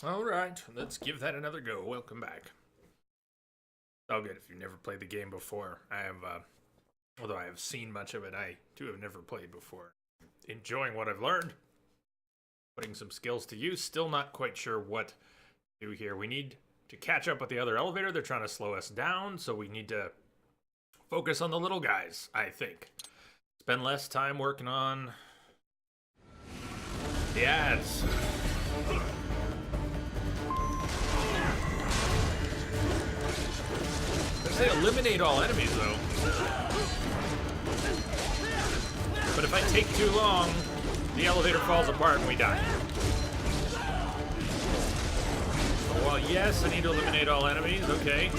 Alright, let's give that another go. Welcome back. Oh good, if you've never played the game before. I have, although I have seen much of it, I too have never played before. Enjoying what I've learned. Putting some skills to use. Still not quite sure what to do here. We need to catch up with the other elevator. They're trying to slow us down, so we need to focus on the little guys, I think. Spend less time working on the ads. They eliminate all enemies, though. But if I take too long, the elevator falls apart and we die. Oh, well, yes, I need to eliminate all enemies. Okay.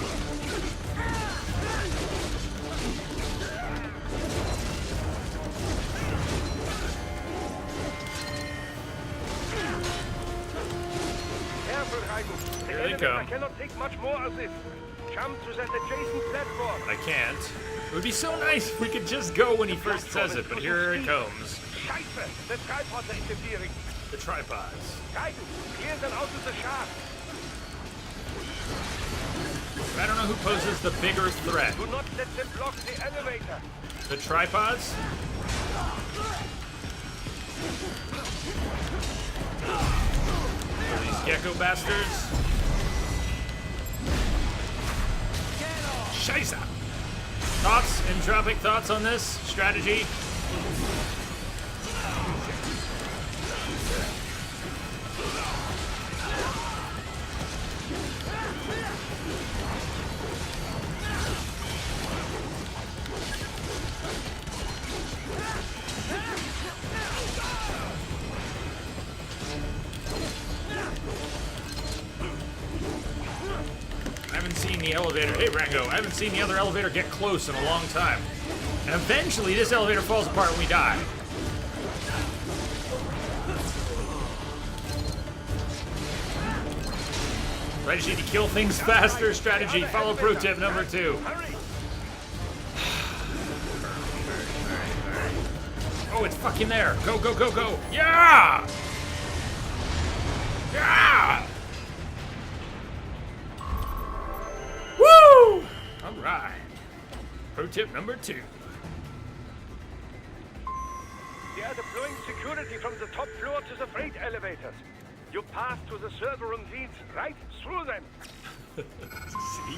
Careful, Raiden. Here they come. I cannot take much more of this. Jump to that adjacent platform. I can't. It would be so nice if we could just go when he first says it, but here it comes. Scheiße! The tripods are interfering. The tripods. Raiden, clear them out of the shaft. I don't know who poses the bigger threat. Do not let them block the elevator. The tripods? Are these gecko bastards? Scheisse! Thoughts? Entropic thoughts on this strategy? The elevator. Hey, Rango, I haven't seen the other elevator get close in a long time. And eventually, this elevator falls apart and we die. I just need to kill things faster strategy. Follow pro tip number 2. Oh, it's fucking there. Go, go, go, go. Yeah! Yeah! Woo! Alright. Pro tip number 2. They are deploying security from the top floor to the freight elevators. Your path to the server room leads right through them. See?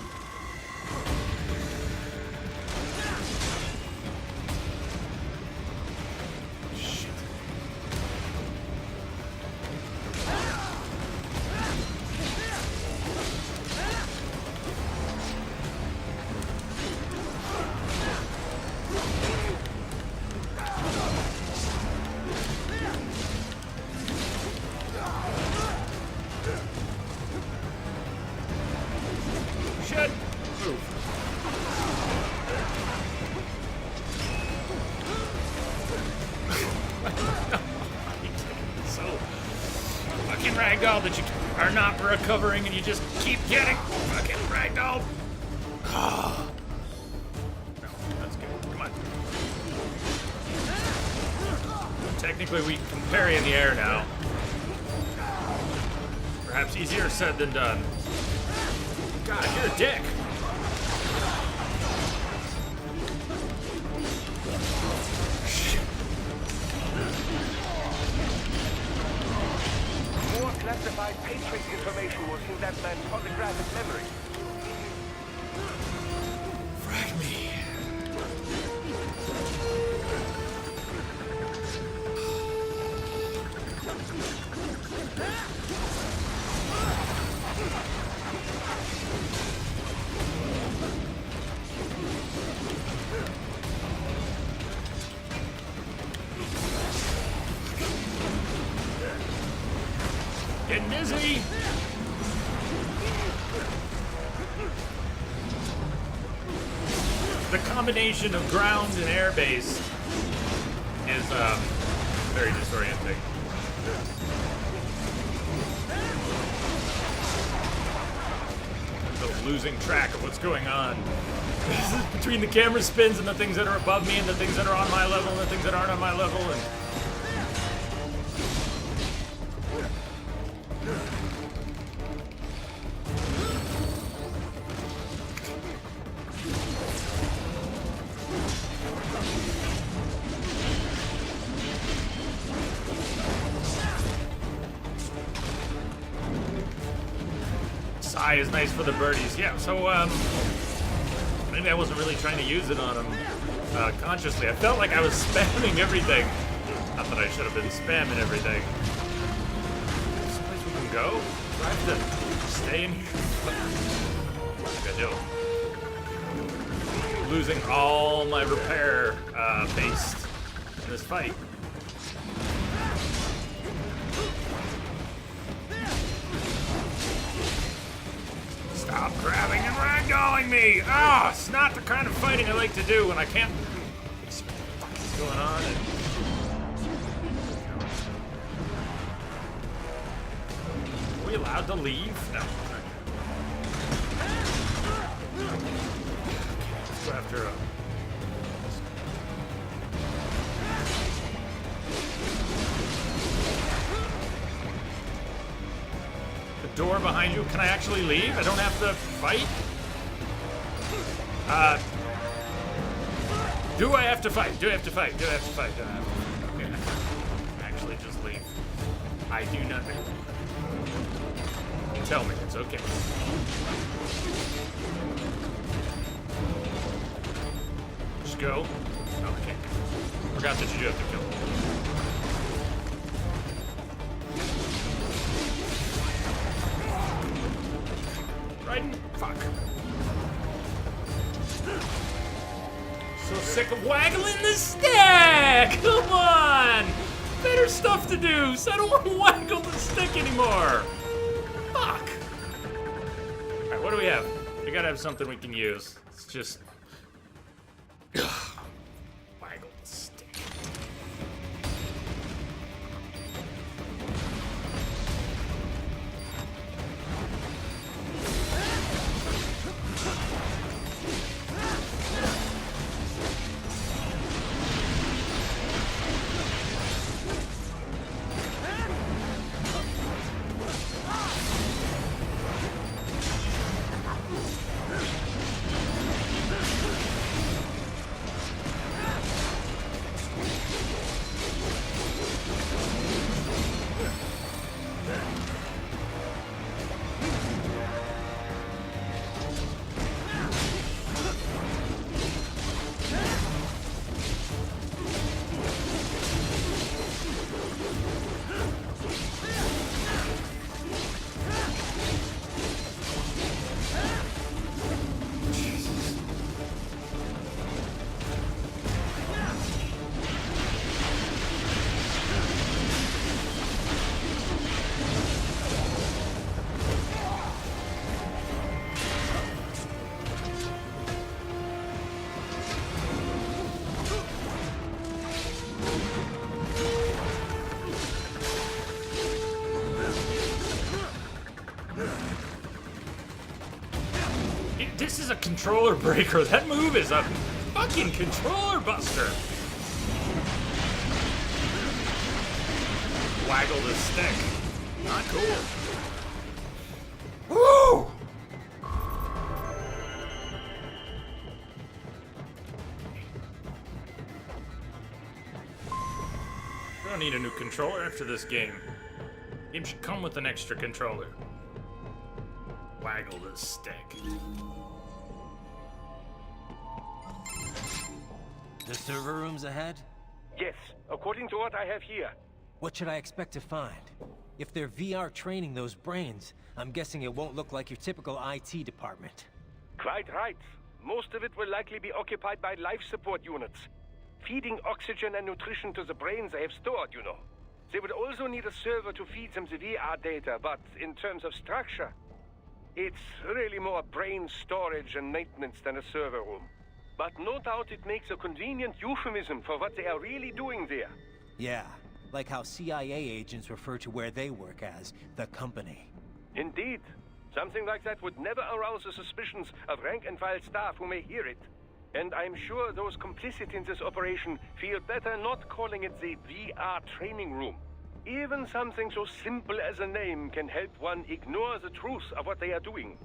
Shit. Ragdoll that you are not recovering and you just keep getting fucking ragdoll. Oh. No, that's good. Come on. Technically, we can parry in the air now. Perhaps easier said than done. God, you're a dick. Classified Patriot information was in that man's holographic memory. Frag me. Getting busy. The combination of ground and air base is very disorienting. So losing track of what's going on. This is between the camera spins and the things that are above me and the things that are on my level and the things that aren't on my level. And eye is nice for the birdies. Yeah, so, maybe I wasn't really trying to use it on him consciously. I felt like I was spamming everything. Not that I should have been spamming everything. Is this a place we can go? Do I have to stay in here? What am I gonna do? Losing all my repair base in this fight. Stop grabbing and ragdolling me! Ah, it's not the kind of fighting I like to do when I can't explain what the fuck is going on. Are we allowed to leave? No. Let's go after door behind you. Can I actually leave? I don't have to fight? Do I have to fight? Do I have to fight? Do I have to fight? Okay. Actually, just leave. I do nothing. Tell me it's okay. Just go. Oh, I can't. Forgot that you do have to kill him. Fuck. So sick of waggling the stick! Come on! Better stuff to do, so I don't want to waggle the stick anymore! Fuck! Alright, what do we have? We gotta have something we can use. It's just... waggle the stick. This is a controller breaker. That move is a fucking controller buster. Waggle the stick. Not cool. Woo! I don't need a new controller after this game. Game should come with an extra controller. Waggle the stick. The server room's ahead? Yes, according to what I have here. What should I expect to find? If they're VR training those brains, I'm guessing it won't look like your typical IT department. Quite right. Most of it will likely be occupied by life support units. Feeding oxygen and nutrition to the brains they have stored, you know. They would also need a server to feed them the VR data, but in terms of structure, it's really more brain storage and maintenance than a server room. But no doubt it makes a convenient euphemism for what they are really doing there. Yeah, like how CIA agents refer to where they work as the company. Indeed. Something like that would never arouse the suspicions of rank-and-file staff who may hear it. And I'm sure those complicit in this operation feel better not calling it the VR training room. Even something so simple as a name can help one ignore the truth of what they are doing.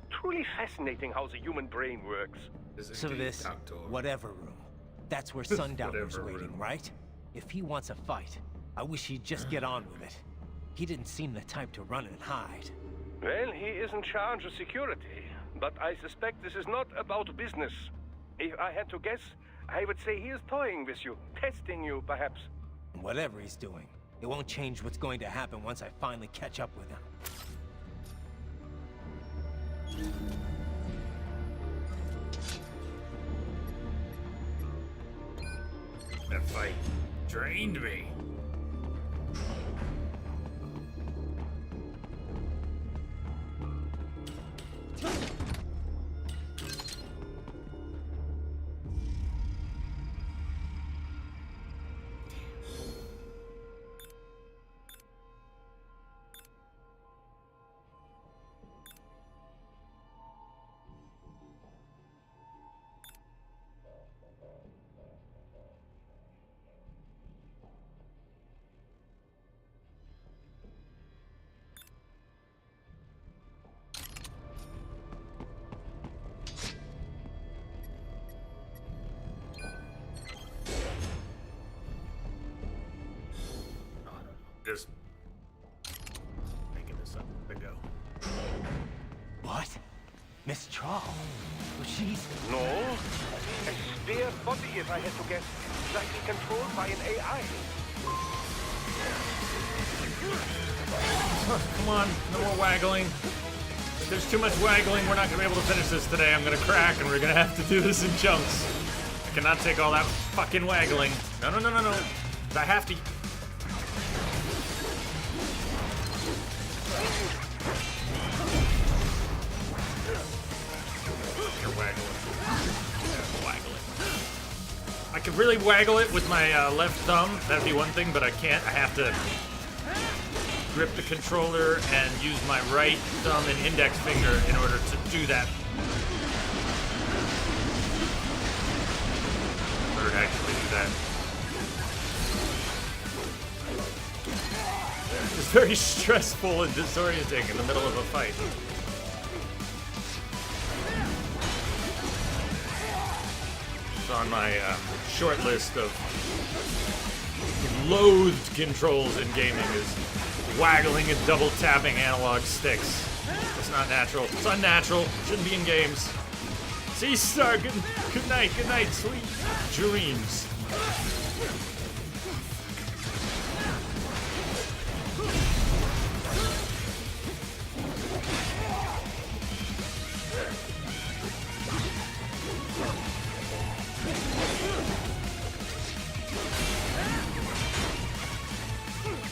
Truly fascinating how the human brain works. So this whatever room, that's where Sundowner's waiting, right? If he wants a fight, I wish he'd just get on with it. He didn't seem the type to run and hide. Well, he is in charge of security, but I suspect this is not about business. If I had to guess, I would say he is toying with you, testing you, perhaps. Whatever he's doing, it won't change what's going to happen once I finally catch up with him. That fight drained me. Just making this up as I go. What? Miss Charles? Well, she's... No. A spare body, if I had to guess, likely controlled by an AI. Come on, no more waggling. If there's too much waggling, we're not going to be able to finish this today. I'm going to crack, and we're going to have to do this in chunks. I cannot take all that fucking waggling. No. I have to... I could really waggle it with my left thumb. That'd be one thing, but I can't. I have to grip the controller and use my right thumb and index finger in order to do that. Or to actually do that. It's very stressful and disorienting in the middle of a fight. On my short list of loathed controls in gaming is waggling and double tapping analog sticks. It's not natural. It's unnatural. Shouldn't be in games. See, Star, good night, sweet dreams.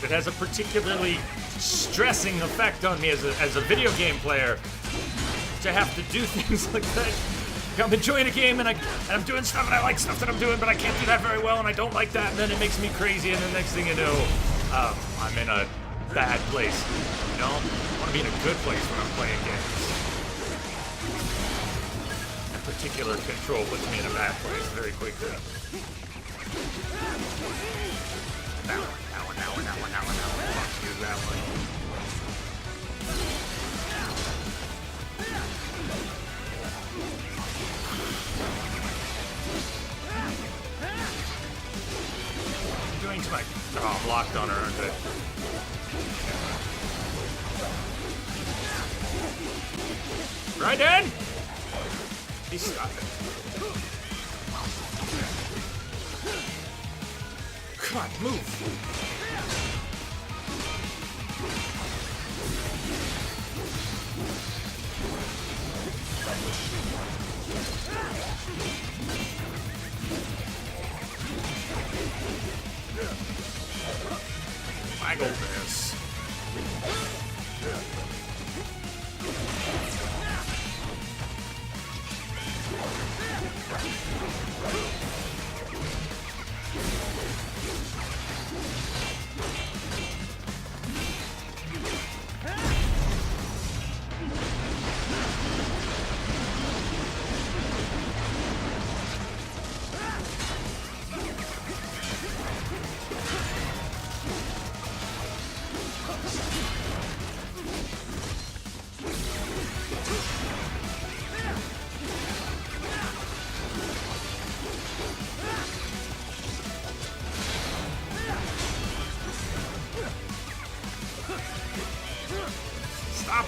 It has a particularly stressing effect on me as a video game player to have to do things like that. I'm enjoying a game and I'm doing stuff and I like stuff that I'm doing, but I can't do that very well and I don't like that, and then it makes me crazy, and the next thing you know, I'm in a bad place. You know? I want to be in a good place when I'm playing games. That particular control puts me in a bad place very quickly. Now. Fuck you, that one. I'm doing to my... Oh, I'm locked on her, aren't I? Right, Dan? Please stop it. Come on, move. Waggle this.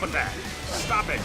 with that. Stop it.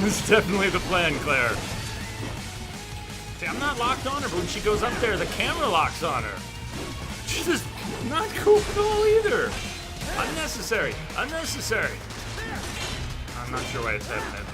This is definitely the plan, Claire. See, I'm not locked on her, but when she goes up there, the camera locks on her. She's just not cool at all either. Unnecessary. Unnecessary. I'm not sure why it's happening.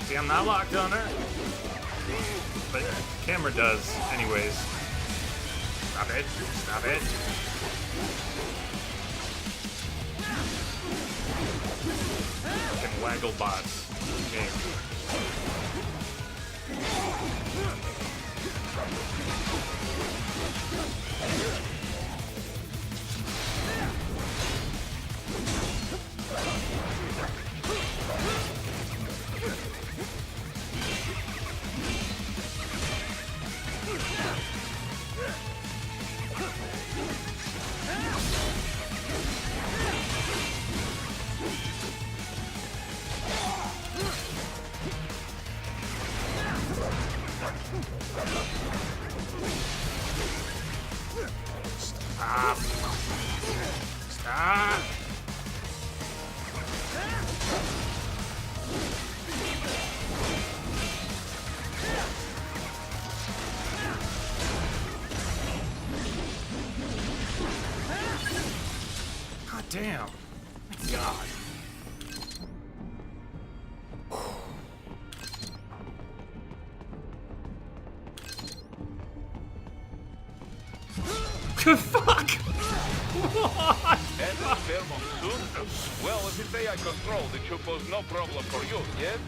See, I'm not locked on her, but the camera does anyways. Stop it. Stop it. Fucking waggle bots. Game. Stop. Stop. God damn. My God. Fuck! What? And a fair monsoon? Well, if it's AI control, it should pose no problem for you, yes?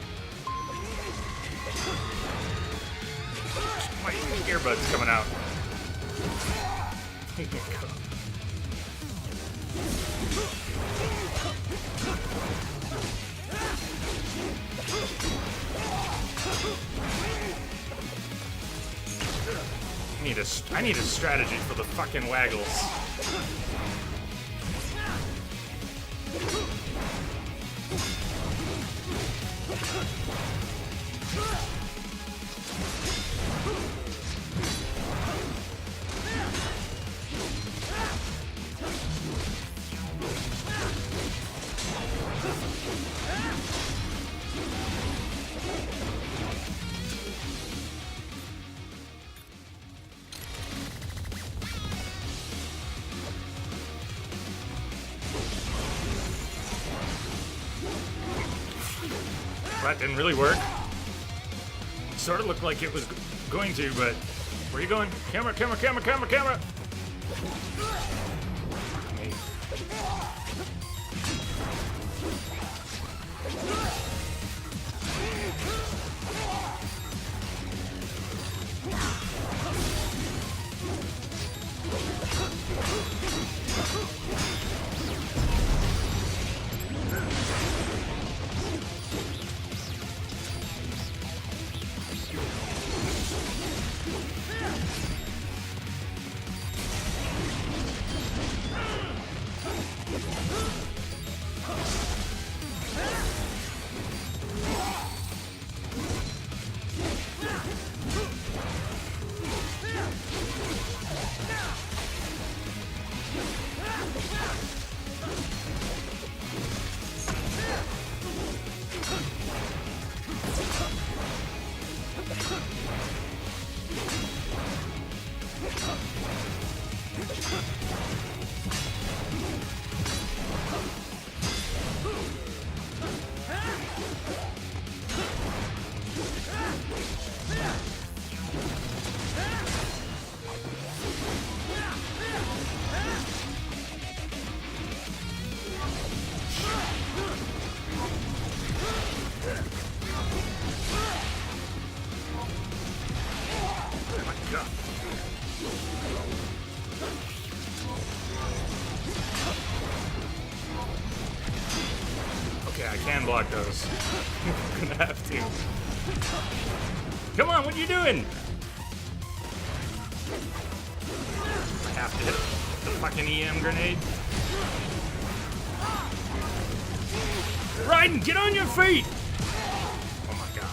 My earbud's coming out. I need a strategy for the fucking waggles. That didn't really work. Sort of looked like it was going to, but where are you going? Camera, camera, camera, camera, camera! Hey. Oh my god. Okay, I can block those. I'm gonna have to. Come on, what are you doing? I have to hit the fucking EM grenade. Raiden, get on your feet! Oh my god.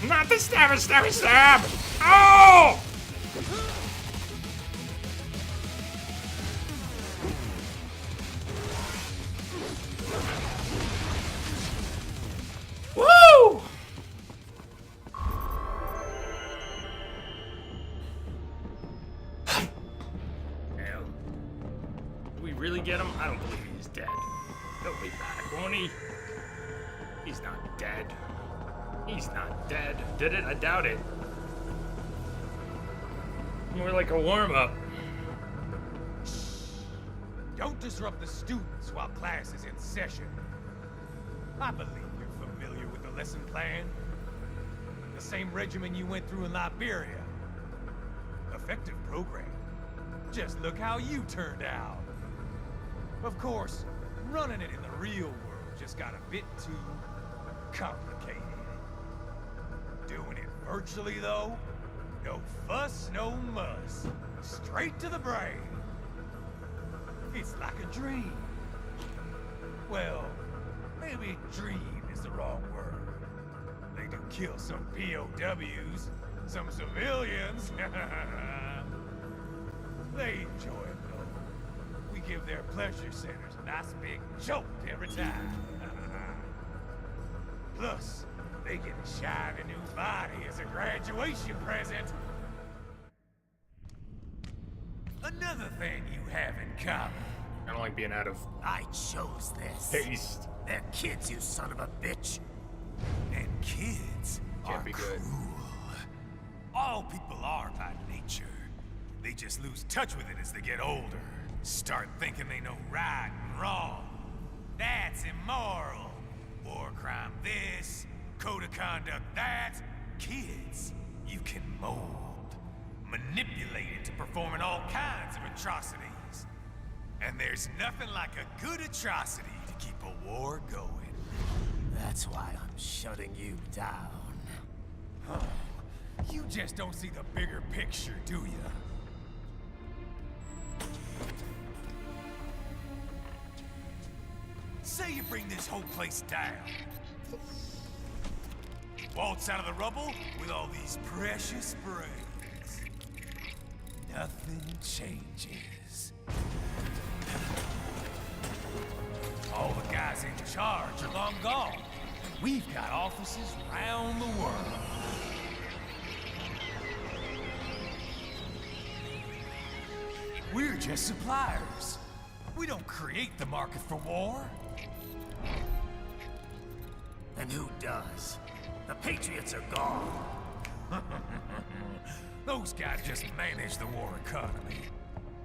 Not the stab! Oh! Woo! Hell. Did we really get him? I don't believe he's dead. He'll be back, won't he? He's not dead. He's not dead. Did it? I doubt it. More like a warm-up. Don't disrupt the students while class is in session. I believe you're familiar with the lesson plan. The same regimen you went through in Liberia. Effective program. Just look how you turned out. Of course, running it in the real world just got a bit too complicated. Doing it virtually, though? No fuss, no muss. Straight to the brain. It's like a dream. Well, maybe dream is the wrong word. They do kill some POWs, some civilians. They enjoy it, though. We give their pleasure centers a nice big jolt every time. Plus, they get a shiny new body as a graduation present. Another thing you have in common. I don't like being out of I chose this. haste. They're kids, you son of a bitch. And kids Can't are be good. cruel. All people are by nature. They just lose touch with it as they get older. Start thinking they know right and wrong. That's immoral. War crime this, code of conduct that. Kids, you can mold, manipulate into performing all kinds of atrocities. And there's nothing like a good atrocity to keep a war going. That's why I'm shutting you down. Oh, you just don't see the bigger picture, do you? Say you bring this whole place down. Waltz out of the rubble with all these precious brains. Nothing changes. All the guys in charge are long gone. We've got offices around the world. We're just suppliers. We don't create the market for war. And who does? The Patriots are gone. Those guys just manage the war economy.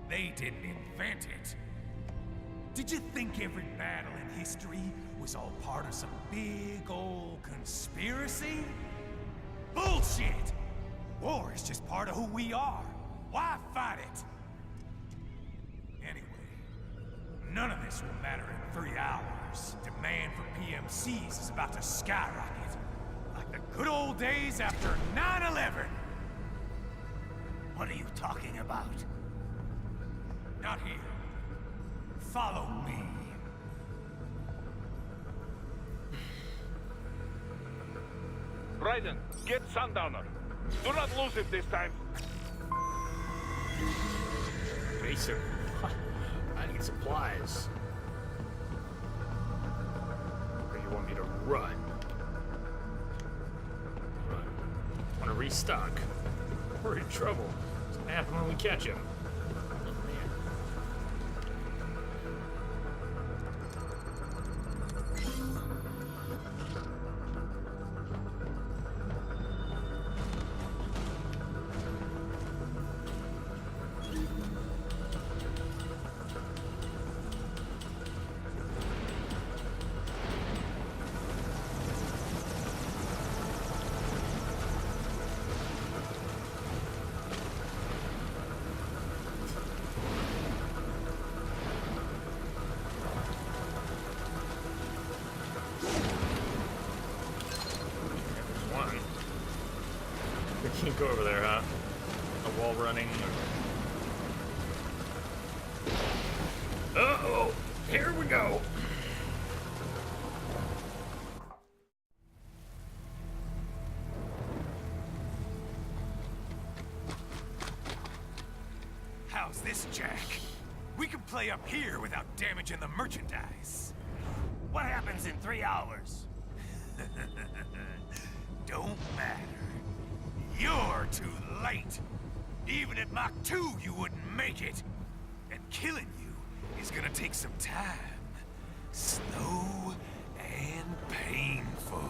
They didn't invent it. Did you think every battle in history was all part of some big old conspiracy? Bullshit! War is just part of who we are. Why fight it? Anyway, none of this will matter in 3 hours. Demand for PMCs is about to skyrocket. Like the good old days after 9/11. What are you talking about? Not here. Follow me. Raiden, get Sundowner. Do not lose it this time. Basic. I need supplies. Or you want me to run? Run. Want to restock? we're in trouble. What's gonna happen when we catch him? Oh, man. Can't go over there, huh? A wall running. Uh-oh! Here we go! How's this, Jack? We can play up here without damaging the merchandise. What happens in 3 hours? Don't matter. You're too late. Even at Mach 2, you wouldn't make it. And killing you is gonna take some time. Slow and painful.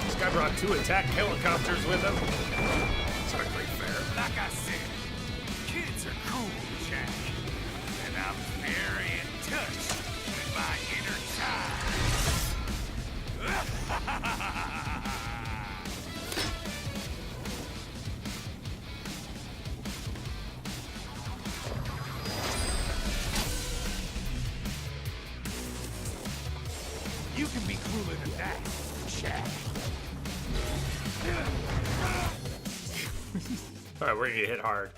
This guy brought 2 attack helicopters with him. It's not great fair. Like I said, kids are cool, Jack. And I'm very in touch with my inner child. You can be cooler than that, Jack. Alright, we're gonna get hit hard.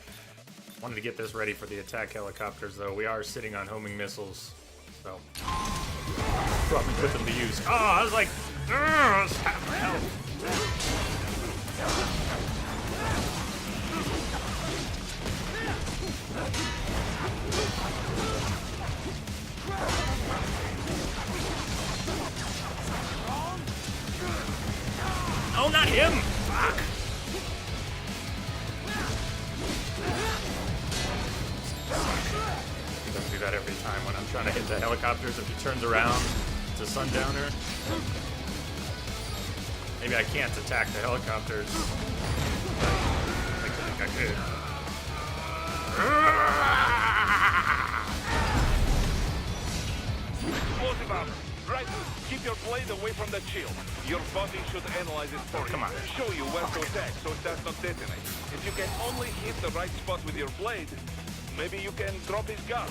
Wanted to get this ready for the attack helicopters, though. We are sitting on homing missiles, so probably put them to use. Oh, I was like, it's half my health. Oh, not him! Fuck! He doesn't do that every time when I'm trying to hit the helicopters. If he turns around, it's a sundowner. Maybe I can't attack the helicopters. I think I could. Explosive armor. Right. Keep your blade away from the shield. Your body should analyze it for Come you. on. Show you where to attack so it does not detonate. If you can only hit the right spot with your blade, maybe you can drop his gun.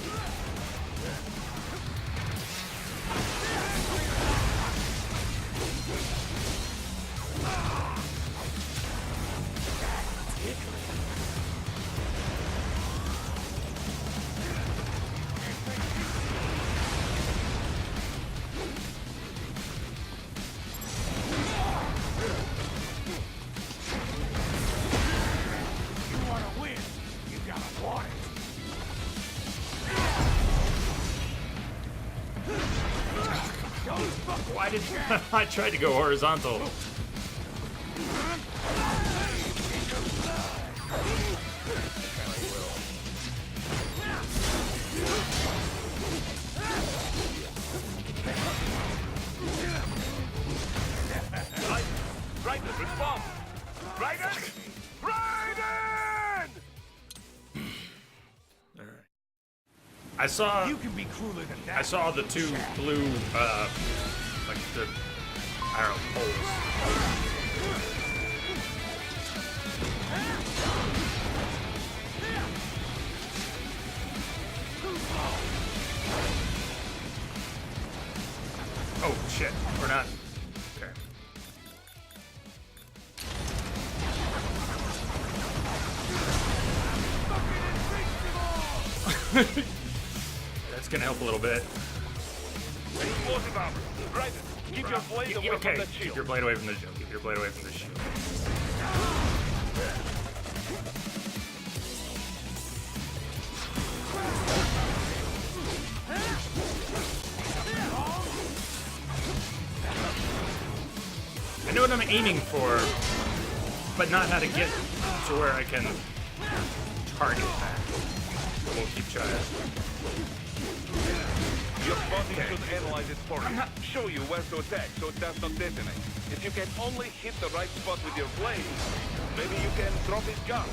You wanna win, you gotta want it. Why did I tried to go horizontal? Raiden, respond! Raiden! Raiden! I saw You can be crueler than that. I saw the 2 blue like the I don't know poles. Oh shit, we're not. Okay. That's gonna help a little bit. Explosive armor. Raiden, keep your blade away Okay, from the keep shield. your blade away from the shield. Keep your blade away from the shield. what I'm aiming for, but not how to get to where I can target that. We'll keep trying. Your body should analyze it for you. Show you where to attack so it does not detonate. If you can only hit the right spot with your blade, maybe you can drop his gun.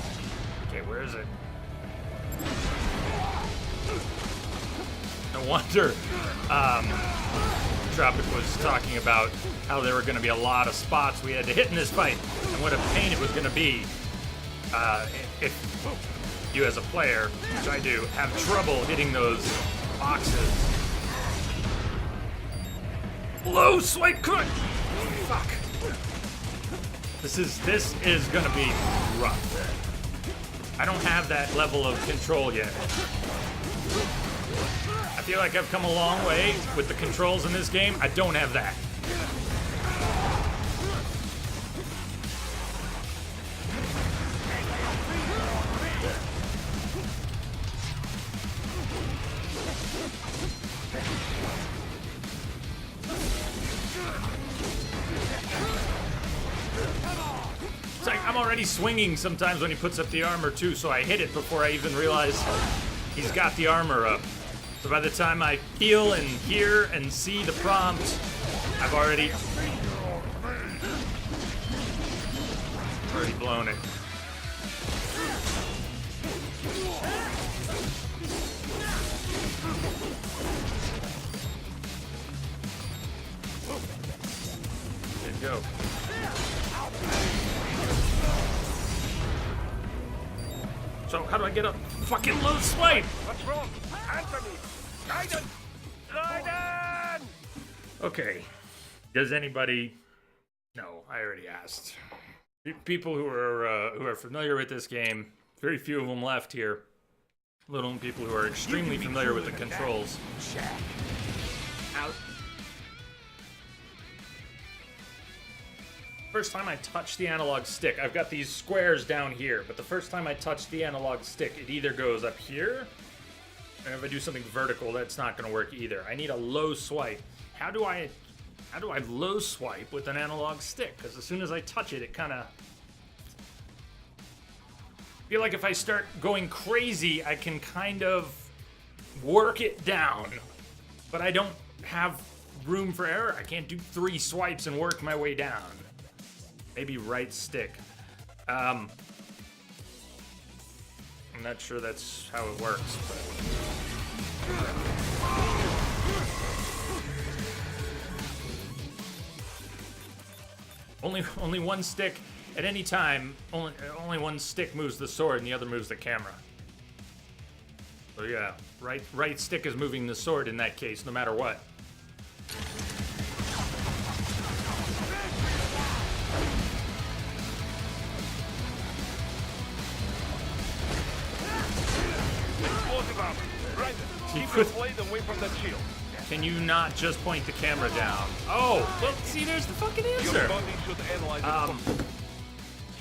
Okay, where is it? No wonder Tropic was talking about how there were going to be a lot of spots we had to hit in this fight, and what a pain it was going to be if you as a player, which I do, have trouble hitting those boxes. Low swipe cut! Fuck. This is gonna be rough. I don't have that level of control yet. I feel like I've come a long way with the controls in this game. I don't have that. It's like I'm already swinging sometimes when he puts up the armor too, so I hit it before I even realize he's got the armor up. So by the time I feel and hear and see the prompt, I've already blown it. There you go. So how do I get a fucking low swipe? What's wrong? Answer me! Guidance! Guidance! Okay. Does anybody? No, I already asked. People who are familiar with this game, very few of them left here. Let alone people who are extremely familiar with the controls. First time I touch the analog stick, I've got these squares down here, but the first time I touch the analog stick, it either goes up here, and if I do something vertical, that's not going to work either. I need a low swipe. How do I low swipe with an analog stick? Because as soon as I touch it, it kind of feel like if I start going crazy, I can kind of work it down, but I don't have room for error. I can't do 3 swipes and work my way down. Maybe right stick. I'm not sure that's how it works, but... Only one stick at any time. Only one stick moves the sword, and the other moves the camera. So yeah, right stick is moving the sword in that case, no matter what. Keep your blade away from the shield. Can you not just point the camera down? Oh, well, see, there's the fucking answer. Your body should analyze it.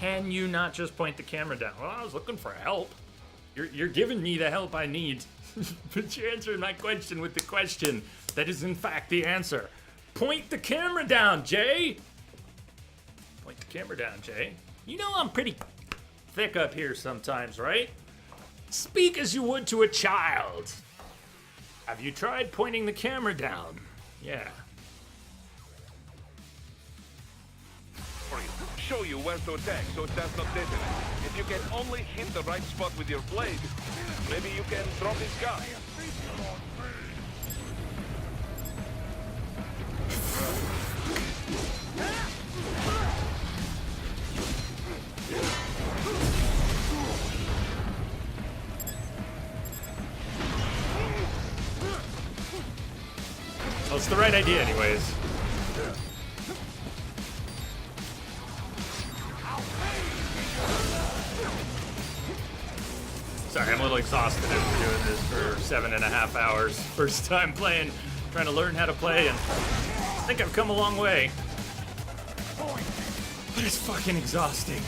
Can you not just point the camera down? Well, I was looking for help. You're giving me the help I need. But you're answering my question with the question that is, in fact, the answer. Point the camera down, Jay. Point the camera down, Jay. You know I'm pretty thick up here sometimes, right? Speak as you would to a child. Have you tried pointing the camera down? Yeah. Show you where to attack so it does not detonate. If you can only hit the right spot with your blade, maybe you can drop his gun. Well, it's the right idea anyways. Sorry, I'm a little exhausted after doing this for 7.5 hours. First time playing, trying to learn how to play, and I think I've come a long way. But it's fucking exhausting.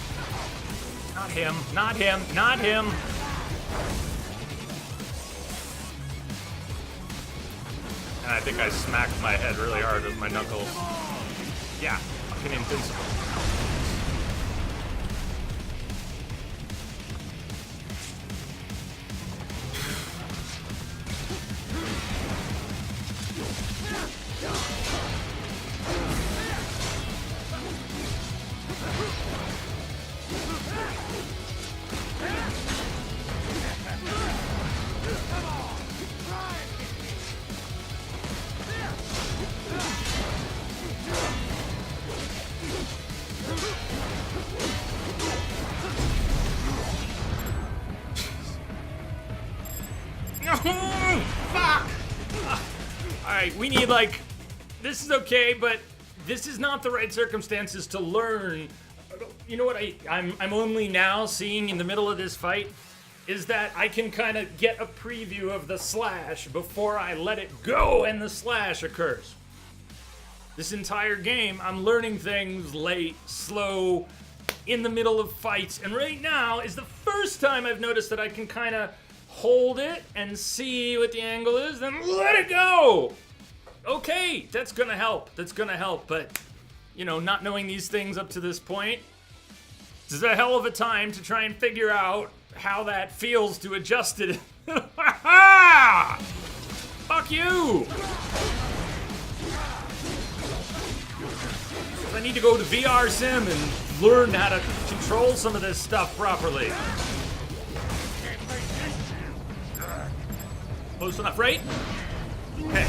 Not him, not him, not him. And I think I smacked my head really hard with my knuckles. Yeah, fucking invincible. Fuck! Alright, we need like... This is okay, but this is not the right circumstances to learn. You know what I'm only now seeing in the middle of this fight? Is that I can kind of get a preview of the slash before I let it go and the slash occurs. This entire game, I'm learning things late, slow, in the middle of fights, and right now is the first time I've noticed that I can kind of hold it and see what the angle is, then let it go! Okay, that's gonna help, but, you know, not knowing these things up to this point, this is a hell of a time to try and figure out how that feels to adjust it. Fuck you! I need to go to VR Sim and learn how to control some of this stuff properly. Close enough, right? Okay.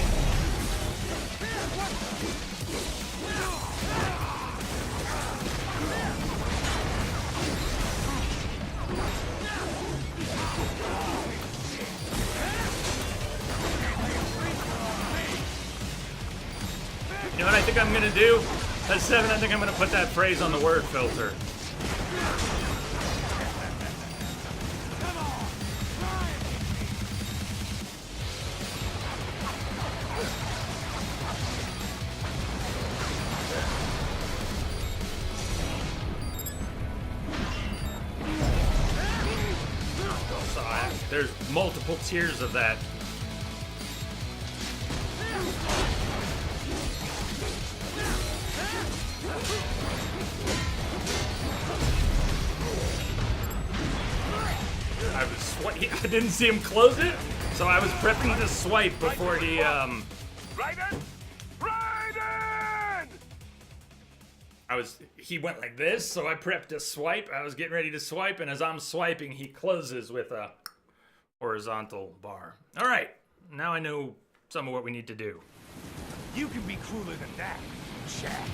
You know what I think I'm gonna do? At 7, I think I'm gonna put that phrase on the word filter. So there's multiple tiers of that. I didn't see him close it, so I was prepping to swipe before he, Raiden! he went like this, so I prepped to swipe. I was getting ready to swipe, and as I'm swiping, he closes with a horizontal bar. All right, now I know some of what we need to do. You can be crueler than that, Jack.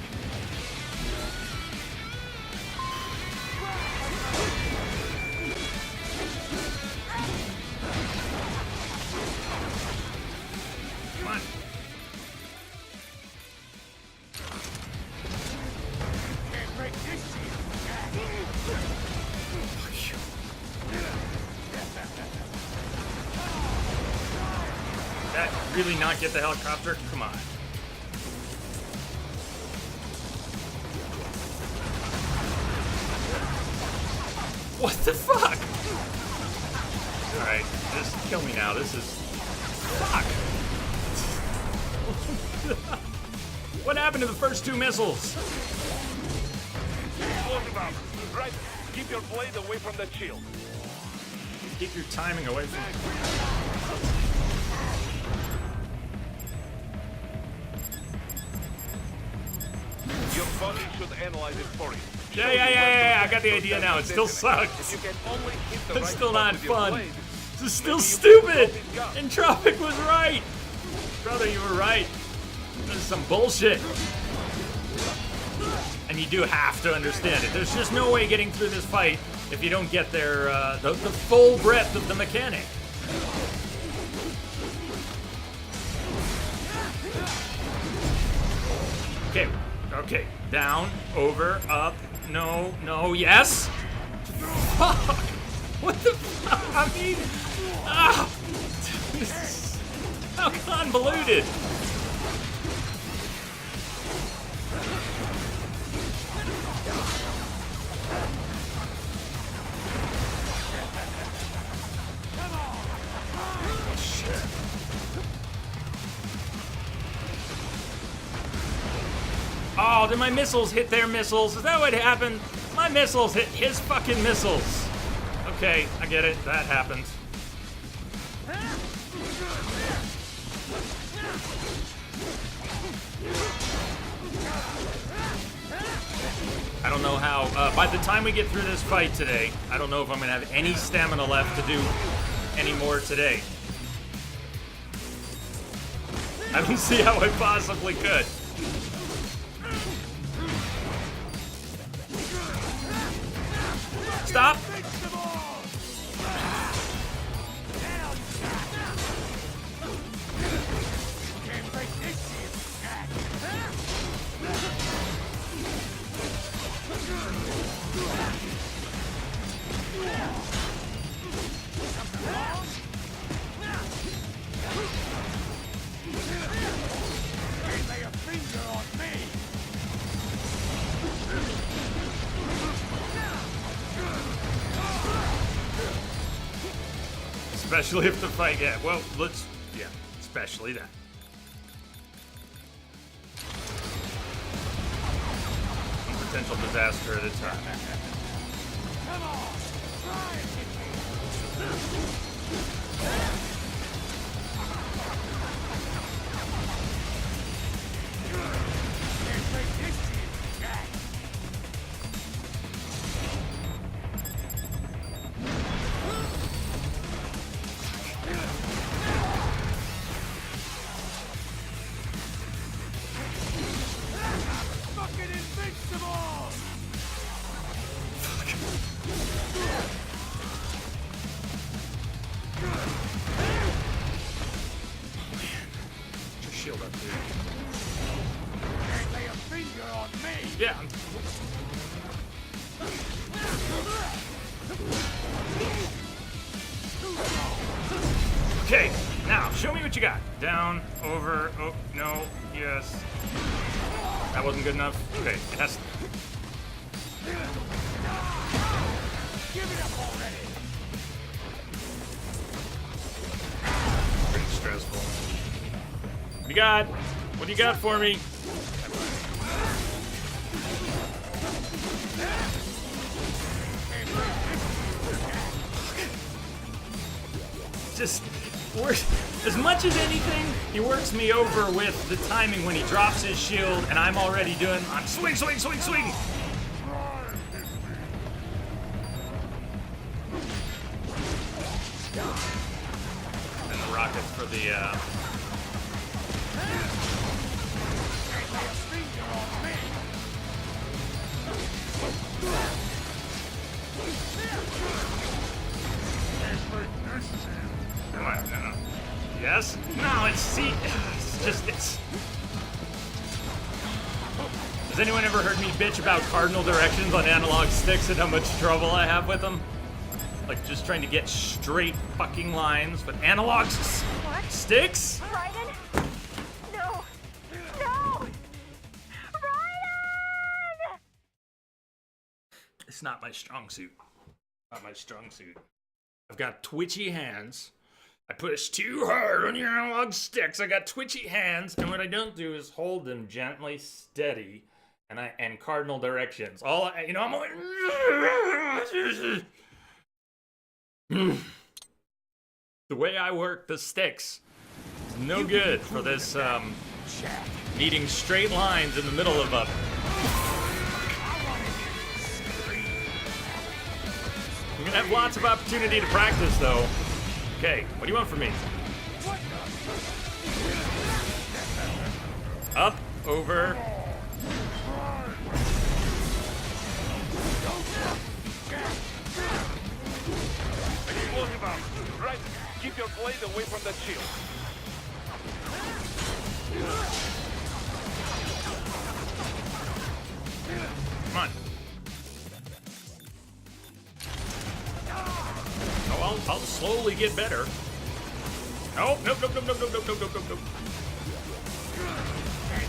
Come on. Can't break this shit, Jack. That really not get the helicopter? Come on. What the fuck? Alright, just kill me now. This is... Fuck! What happened to the first 2 missiles? Close it up. Right. Keep your blade away from that shield. Keep your timing away from me. Your body should analyze it for you. Yeah, I got the idea now. It still sucks. If you can only hit the It's right still spot not with your fun. blade, This is still maybe you can stupid! drop his gun. Entropic was right! Brother, you were right. This is some bullshit. And you do have to understand it. There's just no way getting through this fight if you don't get there, the full breadth of the mechanic. Okay. Down, over, up, no, yes! Fuck! What the fuck? I mean, this is how convoluted. Oh, Oh, did my missiles hit their missiles? Is that what happened? My missiles hit his fucking missiles. Okay, I get it. That happened. I don't know how, by the time we get through this fight today, I don't know if I'm going to have any stamina left to do any more today. I don't see how I possibly could. Stop! Especially if the fight, yeah, well, yeah, especially that. One potential disaster at a time. Come on! Try and hit Shield up, dude. Can't lay a finger on me! Yeah. Okay, now show me what you got. Down, over, oh, no, yes. That wasn't good enough. Okay, it has to. Give it up already! Pretty stressful. What do you got? What do you got for me? Just works. As much as anything, he works me over with the timing when he drops his shield, and I'm already doing. I'm swing, swing, swing, swing. And the rockets for the. Come on, no. Yes? No, it's. Has anyone ever heard me bitch about cardinal directions on analog sticks and how much trouble I have with them? Like, just trying to get straight fucking lines, but analog sticks? Raiden? No! No! Raiden! It's not my strong suit. Not my strong suit. I've got twitchy hands. I push too hard on your analog sticks. I got twitchy hands, and what I don't do is hold them gently steady and cardinal directions. I'm always, the way I work the sticks is no good for this needing straight lines in the middle of a. I'm gonna have lots of opportunity to practice, though. Okay, what do you want from me? Up, over. Right, keep your blade away from that shield. Come on. Oh, I'll slowly get better. Oh, nope. Can't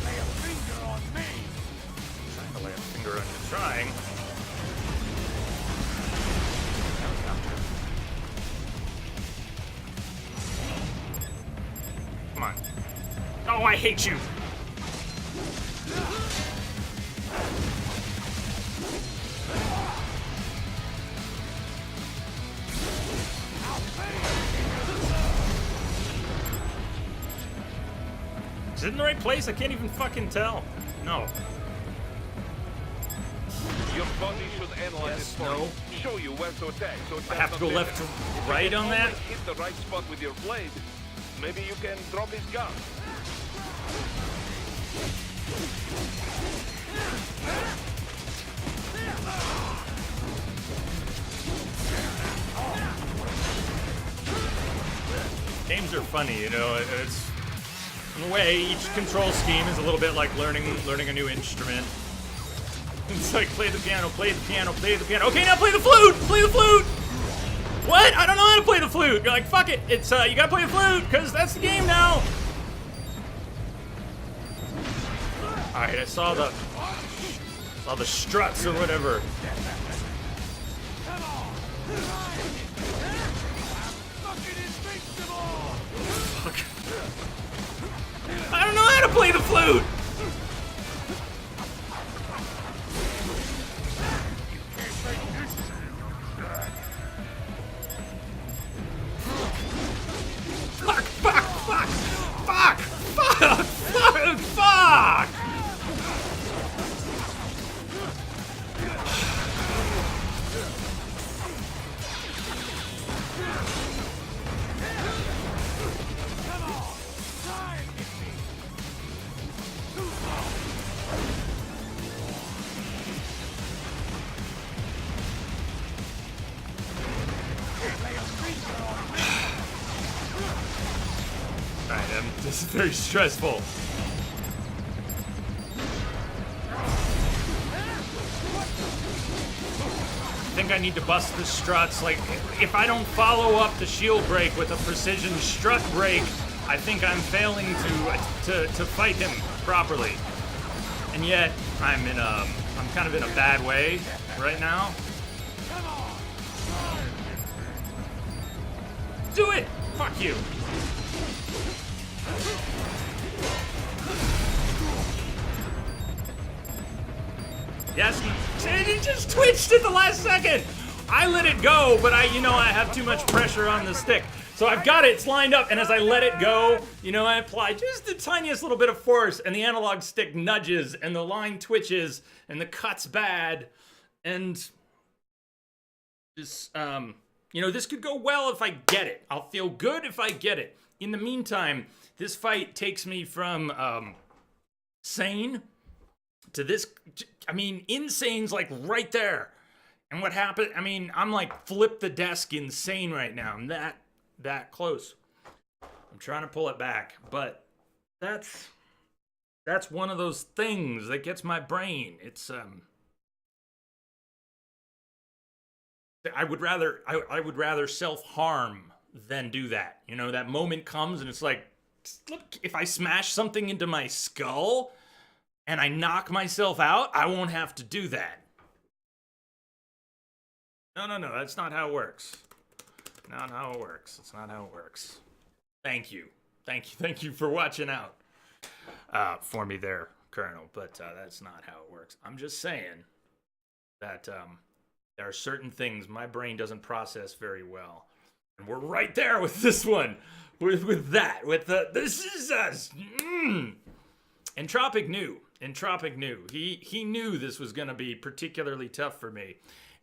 lay a finger on me! Trying to lay a finger on you. Trying. Come on. Oh, I hate you. Is it in the right place? I can't even fucking tell. No. Your body should analyze Yes, it for no. you, show you where to attack, so it I have to go left to right on that? Hit the right spot with your blade. Maybe you can drop his gun. Games are funny, you know. It's in a way, each control scheme is a little bit like learning a new instrument. It's like play the piano, play the piano, play the piano. Okay, now play the flute, play the flute. What? I don't know how to play the flute. You're like, fuck it. It's you gotta play the flute because that's the game now. All right, I saw the struts or whatever. Fuck. I don't know how to play the flute. Fuck, fuck, fuck, fuck, fuck, fuck, fuck. Alright, this is very stressful. I think I need to bust the struts. Like, if I don't follow up the shield break with a precision strut break, I think I'm failing to fight him properly. And yet, I'm kind of in a bad way right now. Do it! Fuck you. Yes, it just twitched at the last second. I let it go, but I have too much pressure on the stick. So I've got it, it's lined up, and as I let it go, I apply just the tiniest little bit of force, and the analog stick nudges, and the line twitches, and the cut's bad, and this, this could go well if I get it. I'll feel good if I get it. In the meantime, this fight takes me from, sane to this. Insane's like right there. And what happened? I'm like flip the desk insane right now. I'm that close. I'm trying to pull it back, but that's one of those things that gets my brain. It's I would rather self-harm than do that. That moment comes and it's like, look, if I smash something into my skull and I knock myself out, I won't have to do that. No, that's not how it works. Not how it works. It's not how it works. Thank you for watching out for me there, Colonel, but that's not how it works. I'm just saying that there are certain things my brain doesn't process very well. And we're right there with this one. With that. This is us. Entropic knew. He knew this was going to be particularly tough for me.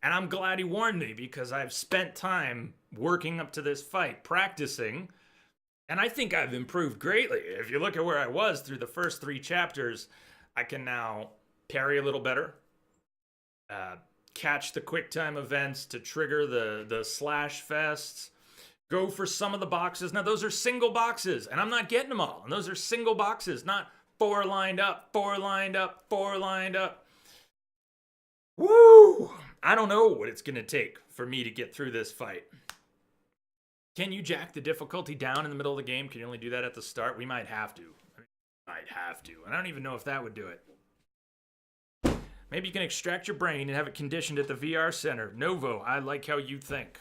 And I'm glad he warned me because I've spent time working up to this fight, practicing. And I think I've improved greatly. If you look at where I was through the first 3 chapters, I can now parry a little better. Catch the quick time events to trigger the slash fests. Go for some of the boxes. Now, those are single boxes, and I'm not getting them all. And those are single boxes, not 4 lined up, 4 lined up, 4 lined up. Woo! I don't know what it's going to take for me to get through this fight. Can you jack the difficulty down in the middle of the game? Can you only do that at the start? We might have to. And I don't even know if that would do it. Maybe you can extract your brain and have it conditioned at the VR center. Novo, I like how you think.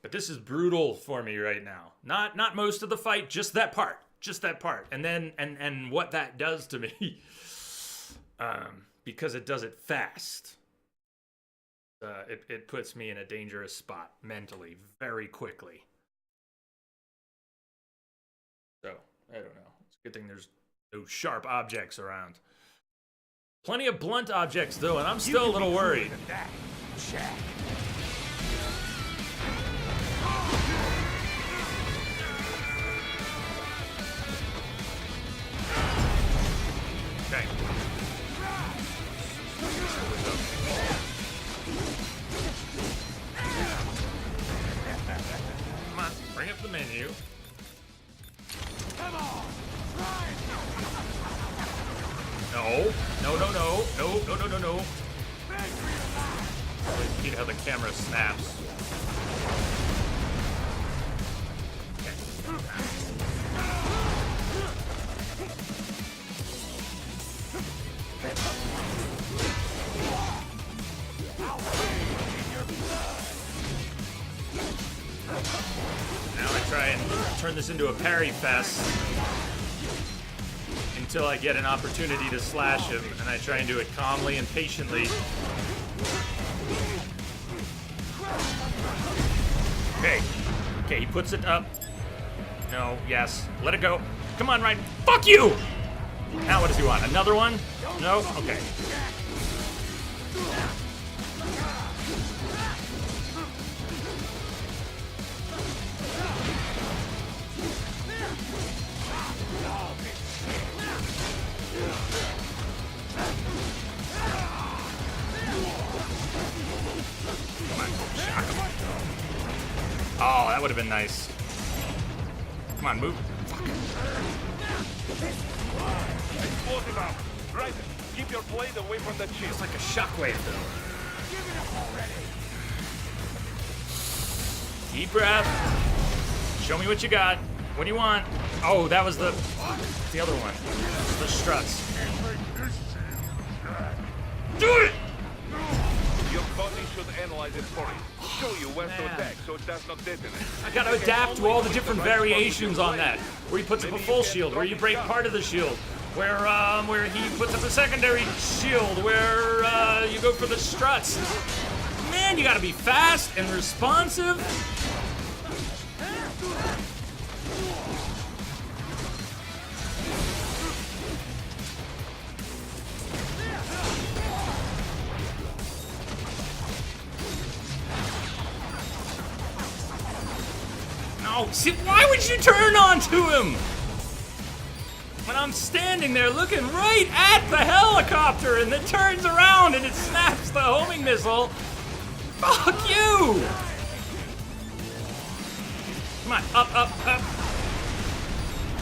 But this is brutal for me right now. Not most of the fight, just that part. And then and what that does to me. Because it does it fast. It puts me in a dangerous spot mentally very quickly. So I don't know. It's a good thing there's no sharp objects around. Plenty of blunt objects, though, and I'm still a little worried. Jack. Okay. Come on, bring up the menu. Come on. No. No, no, no. No, no, no, no, no. Really repeat how the camera snaps. Now I try and turn this into a parry fest until I get an opportunity to slash him, and I try and do it calmly and patiently. Okay. Okay, he puts it up. No, yes. Let it go. Come on, Ryan. Fuck you! Now what does he want? Another one? No? Okay. Oh, that would have been nice. Come on, move. Explosive out. Right. Keep your blade away from that shield. It's like a shockwave, though. Deep breath. Show me what you got. What do you want? Oh, that was the other one. The struts. Do it! Your body should analyze it for you. Show you where to attack so it does not detonate. I gotta adapt to all the different variations on that. Where he puts up a full shield, where you break part of the shield, where he puts up a secondary shield, where you go for the struts. Man, you gotta be fast and responsive. No, see, why would you turn onto him? When I'm standing there looking right at the helicopter and it turns around and it snaps the homing missile. Fuck you! Come on, up, up, up.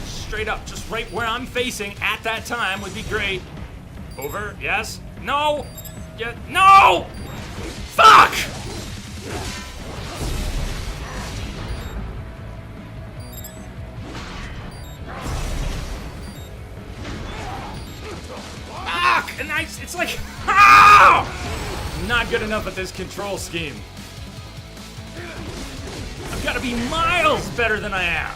Straight up, just right where I'm facing at that time would be great. Over, yes, no, yeah, no! Fuck! And it's like, I'm not good enough at this control scheme. I've got to be miles better than I am.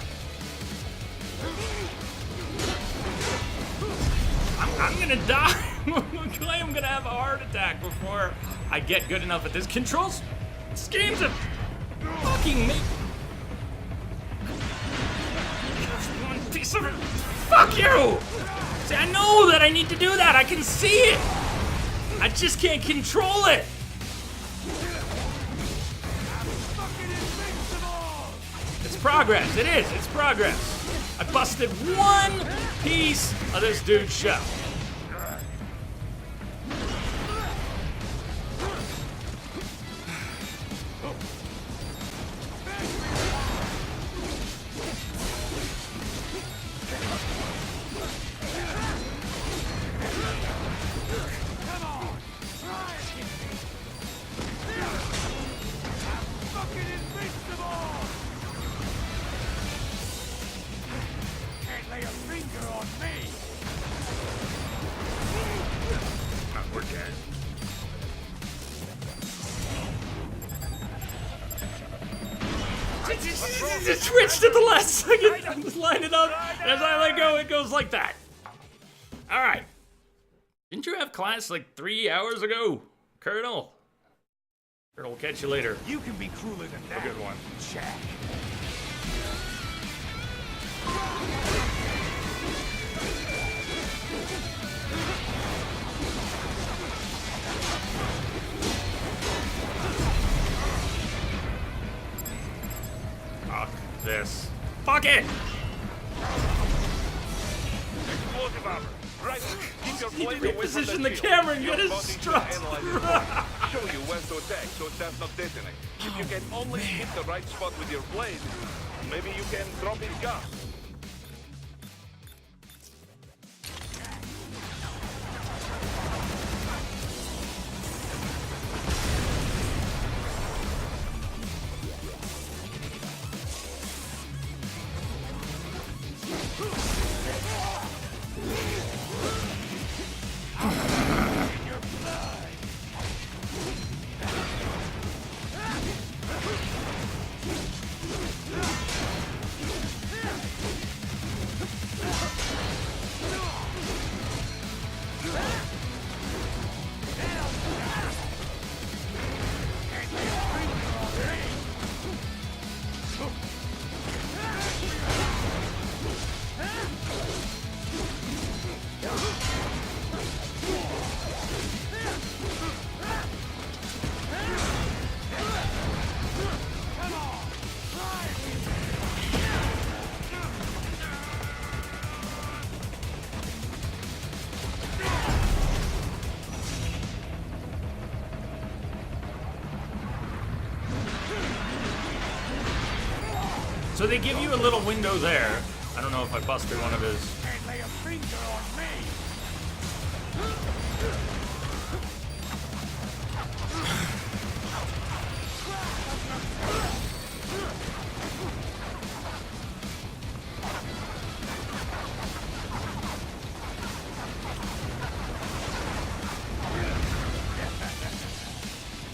I'm gonna die. I'm gonna have a heart attack before I get good enough at this control scheme to fucking make one piece of it. Fuck you! See, I know that I need to do that. I can see it. I just can't control it. It's progress. It is. It's progress. I busted one piece of this dude's shell. We're dead. It twitched at the last second. I just lined it up. As I let go, it goes like that. All right. Didn't you have class like 3 hours ago, Colonel? Colonel, we'll catch you later. You can be crueler than that. A good one. Jack. this. Fuck it! Explosive armor. Right. Keep your Need to blade away from reposition the shield. camera and Your get his body should strut. analyze it for you. Show you when to attack so it does not detonate. If you can only hit the right spot with your blade, maybe you can drop his gun. So they give you a little window there. I don't know if I busted one of his. Can't lay a finger on me.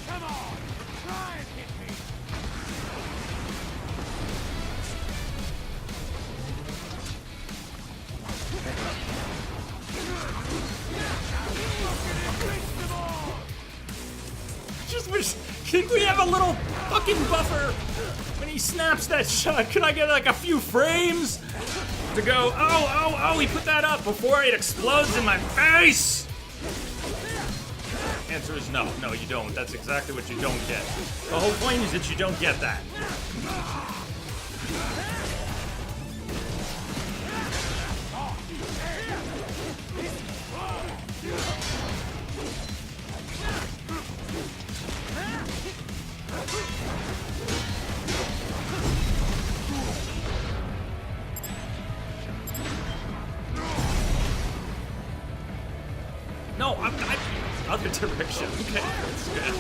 Come on, try and hit me. Just wish. Can we have a little fucking buffer when he snaps that shot? Could I get like a few frames to go? Oh! He put that up before it explodes in my face. Answer is no. No, you don't. That's exactly what you don't get. The whole point is that you don't get that. No, I'm not. Other direction. Okay, that's good.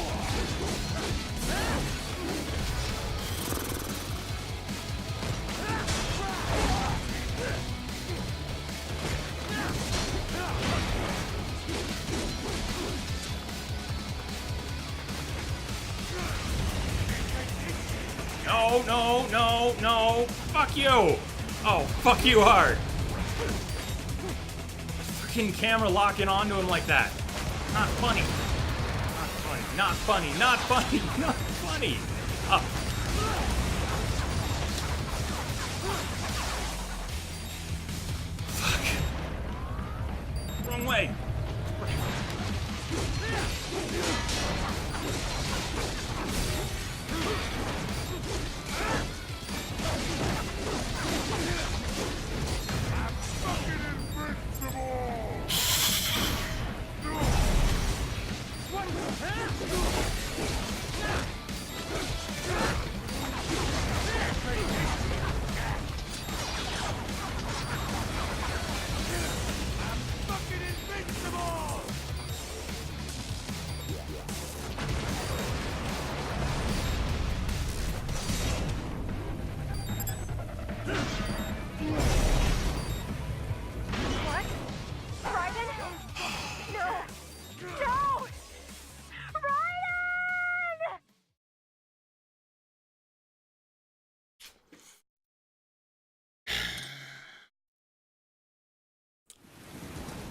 No. Fuck you. Oh, fuck you hard. Fucking camera locking onto him like that. Not funny. Not funny. Up. Fuck. Wrong way. What? Raiden? No! No! Raiden!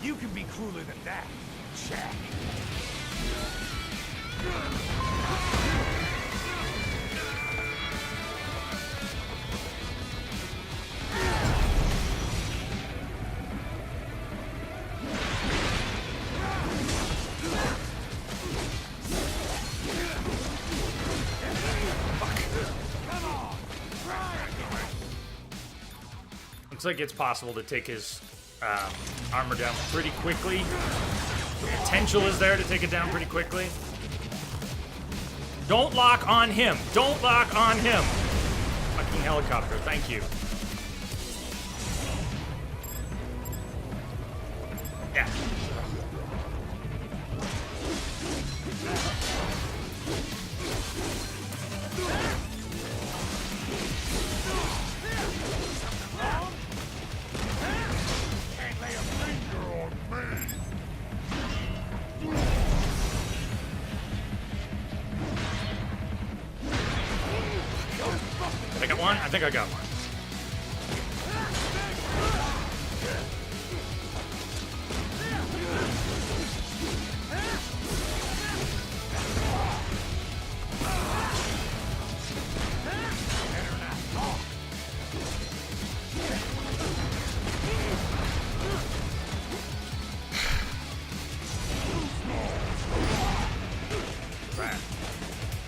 You can be crueler than that, Jack. Come on, try again. Looks like it's possible to take his armor down pretty quickly. The potential is there to take it down pretty quickly. Don't lock on him. Don't lock on him. Fucking helicopter. Thank you. Yeah. I got one? I think I got one.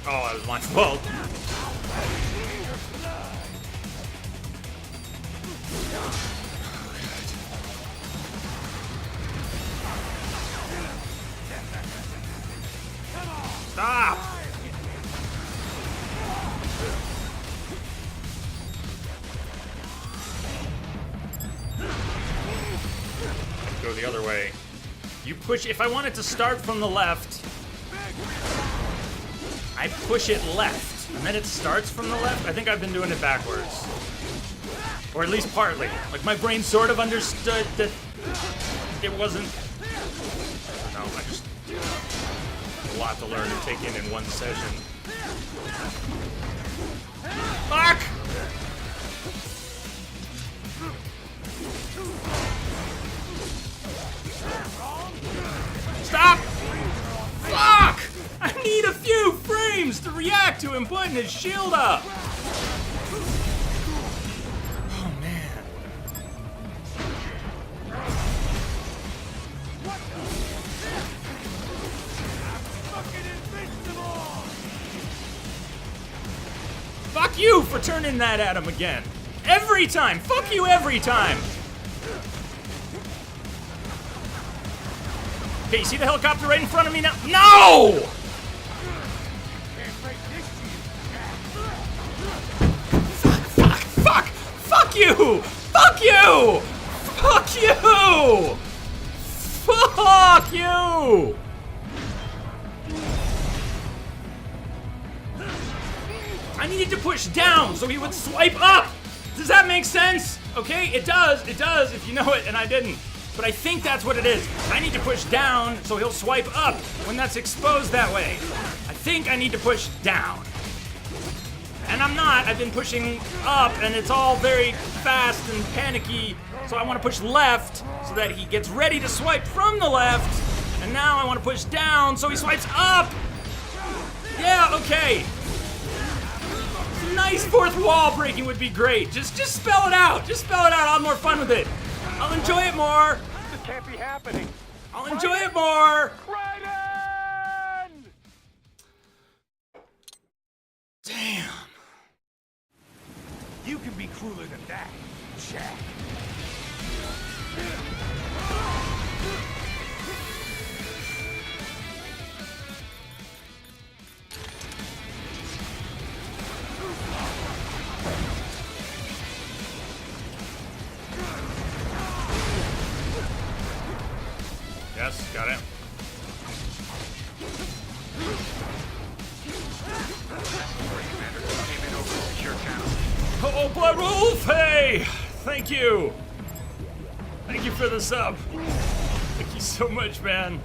Oh, that was my fault. Stop! Go the other way. You push. If I want it to start from the left, I push it left, and then it starts from the left. I think I've been doing it backwards. Or at least partly. Like, my brain sort of understood that it wasn't... No, I just... A lot to learn and take in one session. Fuck! Stop! Fuck! I need a few frames to react to him putting his shield up! Oh, man. Fuck you for turning that at him again. Every time! Fuck you every time! Okay, you see the helicopter right in front of me now? No! Fuck! Fuck you! Fuck you! Fuck you! Fuck you! I needed to push down so he would swipe up! Does that make sense? Okay, it does if you know it, and I didn't. But I think that's what it is. I need to push down so he'll swipe up when that's exposed that way. I think I need to push down. And I'm not. I've been pushing up, and it's all very fast and panicky. So I want to push left so that he gets ready to swipe from the left. And now I want to push down so he swipes up. Yeah, okay. Nice fourth wall breaking would be great. Just spell it out. Just spell it out. I'll have more fun with it. I'll enjoy it more. This can't be happening. I'll enjoy it more. Raiden! Damn. You can be crueler than that, Jack. Yes, got it. Oh, Blood Wolf! Hey! Thank you! Thank you for the sub. Thank you so much, man.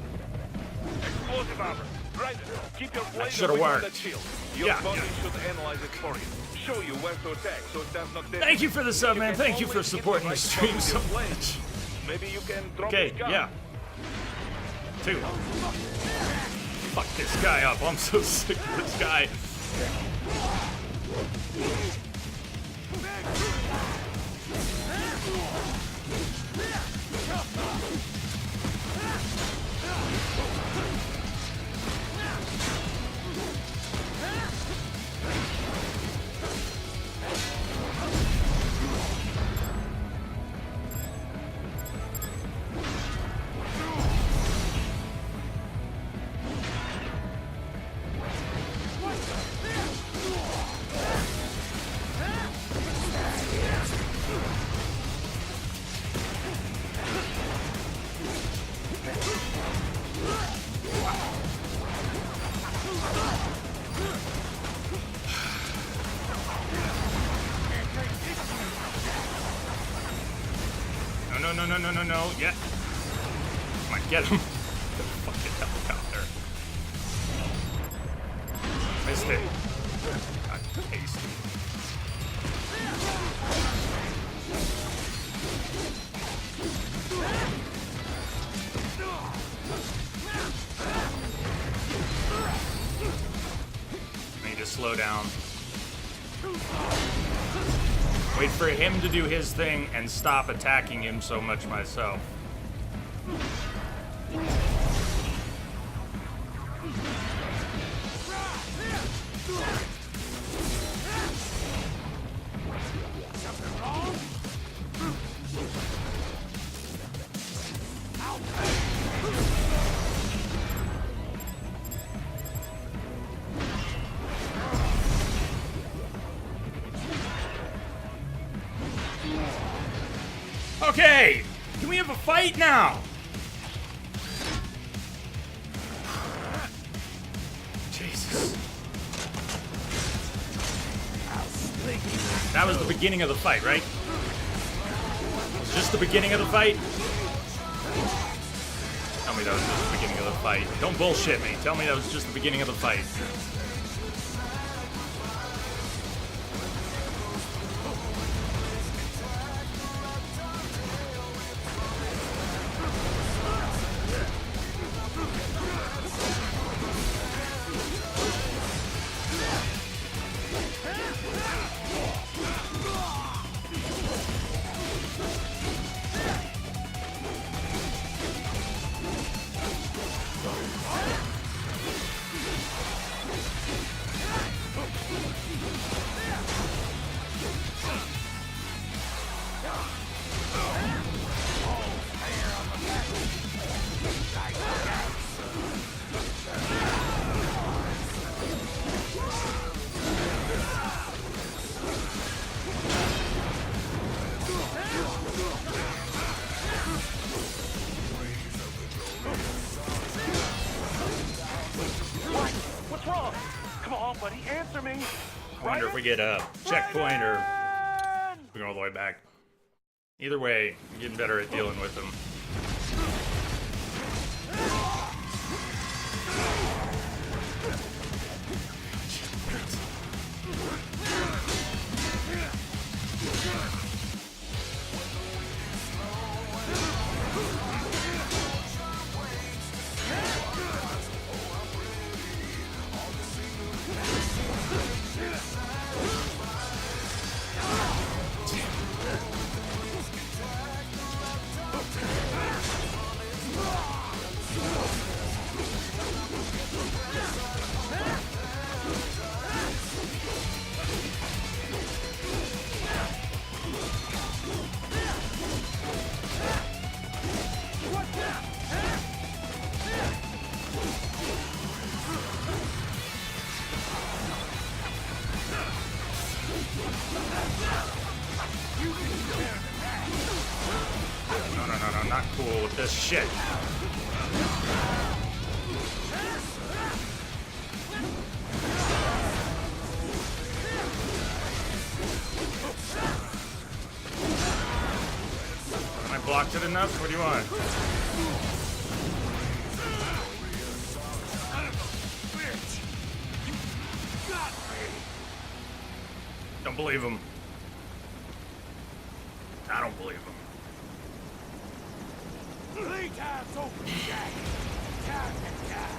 Explosive armor. Raiden, keep your blade should've away from worked. that shield. Yeah, Your body yeah. should analyze it for you. Show you where to attack so it does not detonate. Thank you for the sub, You man. can Thank you only for hit supporting the right stream spot so with your much. blade. Maybe you can drop Okay, his gun. yeah. 2. Fuck this guy up. I'm so sick of this guy. no. Yeah. Come on, get him. The fucking helicopter. Missed it. God, tasty. I need to slow down. Wait for him to do his thing and stop attacking him so much myself. Okay, can we have a fight now? Jesus. That was the beginning of the fight, right? Just the beginning of the fight? Tell me that was just the beginning of the fight. Don't bullshit me. Tell me that was just the beginning of the fight. What's wrong? Come on, buddy, answer me. I wonder if we get a checkpoint or we go all the way back. Either way, I'm getting better at dealing with them. No, not cool with this shit. Am I blocked it enough? What do you want? Don't believe him. I don't believe him. Playtime's open, Jack. Time to die.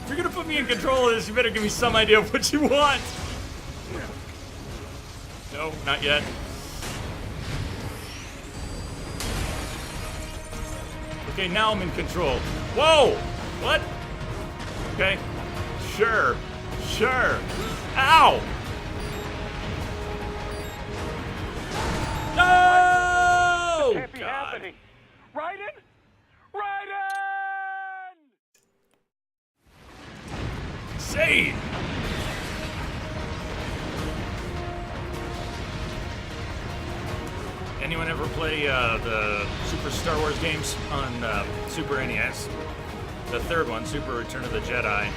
If you're gonna put me in control of this, you better give me some idea of what you want. No, not yet. Okay, now I'm in control. Whoa! What? Okay. Sure. Ow! No! Can't be happening. Raiden? Insane! Anyone ever play the Super Star Wars games on Super NES? The third one, Super Return of the Jedi.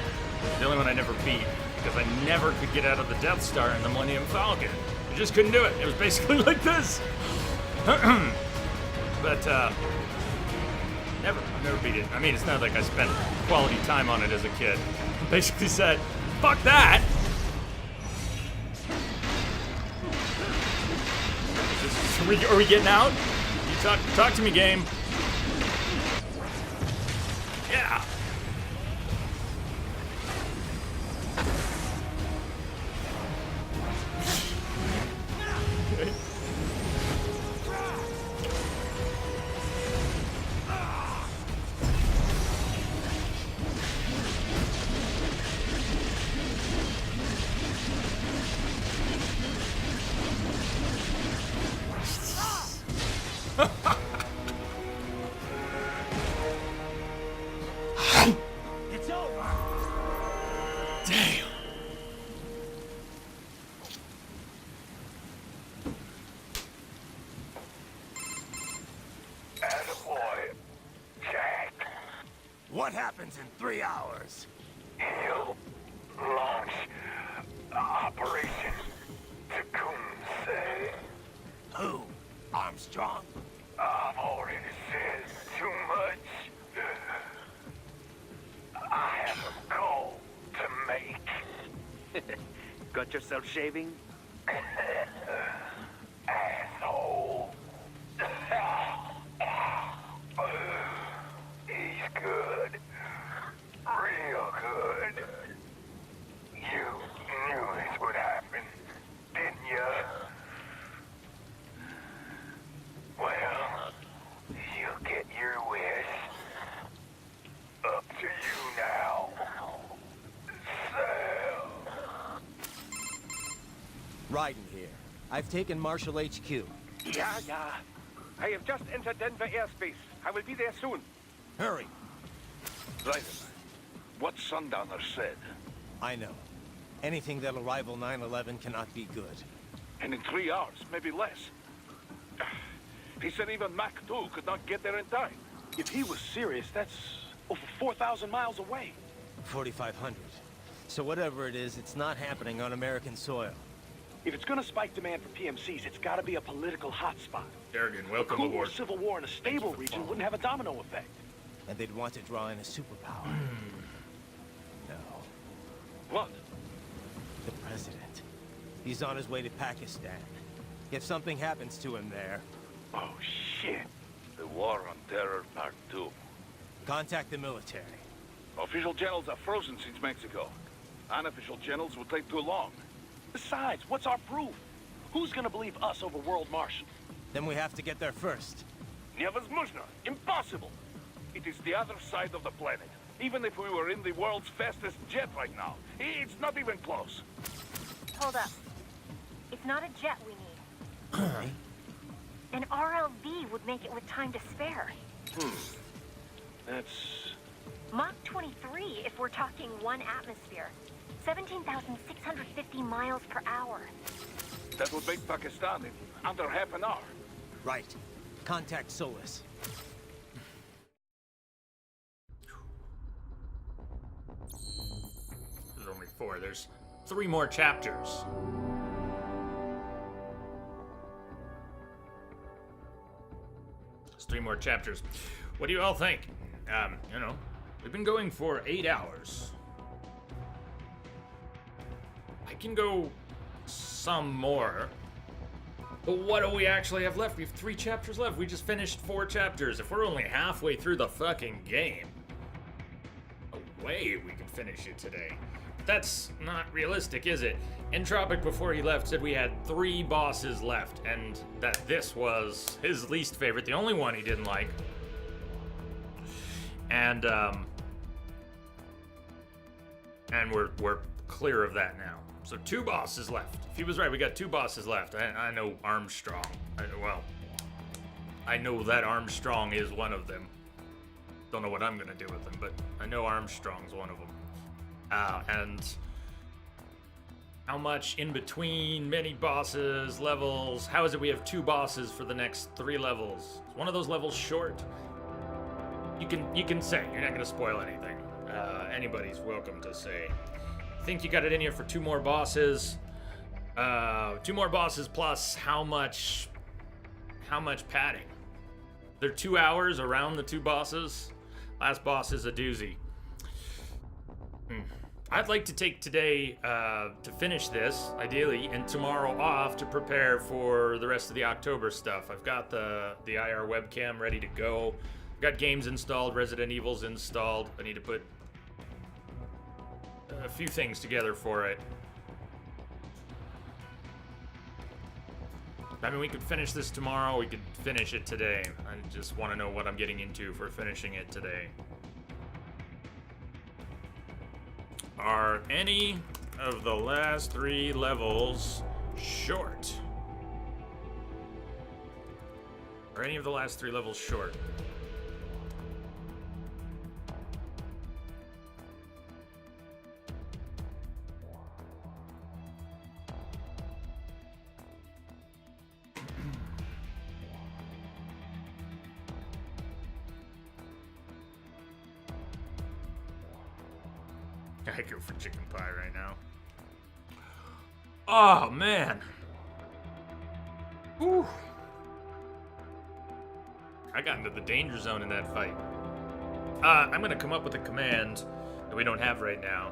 The only one I never beat because I never could get out of the Death Star in the Millennium Falcon. I just couldn't do it. It was basically like this. But I never beat it. I mean, it's not like I spent quality time on it as a kid. Basically said, fuck that. Are we getting out? You talk to me, game. Yeah. It's over. Damn. Attaboy, Jack. What happens in 3 hours? He'll launch Operation Tecumseh. Who? Armstrong? I've already said too much. I have a call to make. Got yourself shaving? Asshole. He's good. Real good. You knew this would happen, didn't you? Well, you get your wish. Up to you now. Sam. Raiden here. I've taken Marshall HQ. Yeah. I have just entered Denver airspace. I will be there soon. Hurry. Right. What Sundowner said. I know. Anything that'll rival 9/11 cannot be good. And in 3 hours, maybe less. He said even Mach 2 could not get there in time. If he was serious, that's over 4,000 miles away. 4,500. So whatever it is, it's not happening on American soil. If it's gonna spike demand for PMCs, it's gotta be a political hotspot. Durgan, A welcome Cold War aboard. civil war in a stable region wouldn't have a domino effect. And they'd want to draw in a superpower. No. What? The president. He's on his way to Pakistan. If something happens to him there, Oh, shit. The War on Terror Part 2. contact the military. Official channels are frozen since Mexico. Unofficial channels will take too long. Besides, what's our proof? Who's gonna believe us over World Marshal? Then we have to get there first. Невозможно. Impossible. It is the other side of the planet. Even if we were in the world's fastest jet right now, it's not even close. Hold up. It's not a jet we need. An RLV would make it with time to spare. That's... Mach 23 if we're talking 1 atmosphere. 17,650 miles per hour. That would make Pakistan in under half an hour. Right. Contact Solus. There's only 4. There's 3 more chapters. There's 3 more chapters. What do you all think? You know, we've been going for 8 hours. I can go some more. But what do we actually have left? We have 3 chapters left. We just finished 4 chapters. If we're only halfway through the fucking game, no way we can finish it today. That's not realistic, is it? Entropic, before he left, said we had 3 bosses left, and that this was his least favorite, the only one he didn't like. And we're clear of that now. So 2 bosses left. If he was right, we got 2 bosses left. I know Armstrong. I know that Armstrong is one of them. Don't know what I'm gonna do with him, but I know Armstrong's one of them. And How much in between many bosses, levels? How is it we have 2 bosses for the next 3 levels? Is one of those levels short? You can say. You're not gonna spoil anything. Anybody's welcome to say. I think you got it in here for 2 more bosses. 2 more bosses plus how much padding? They're 2 hours around the 2 bosses. Last boss is a doozy. I'd like to take today to finish this, ideally, and tomorrow off to prepare for the rest of the October stuff. I've got the IR webcam ready to go. I've got games installed, Resident Evil's installed. I need to put a few things together for it. I mean, we could finish this tomorrow, we could finish it today. I just want to know what I'm getting into for finishing it today. Are any of the last 3 levels short? Are any of the last 3 levels short? I go for chicken pie right now. Oh, man. Ooh. I got into the danger zone in that fight. I'm gonna come up with a command that we don't have right now.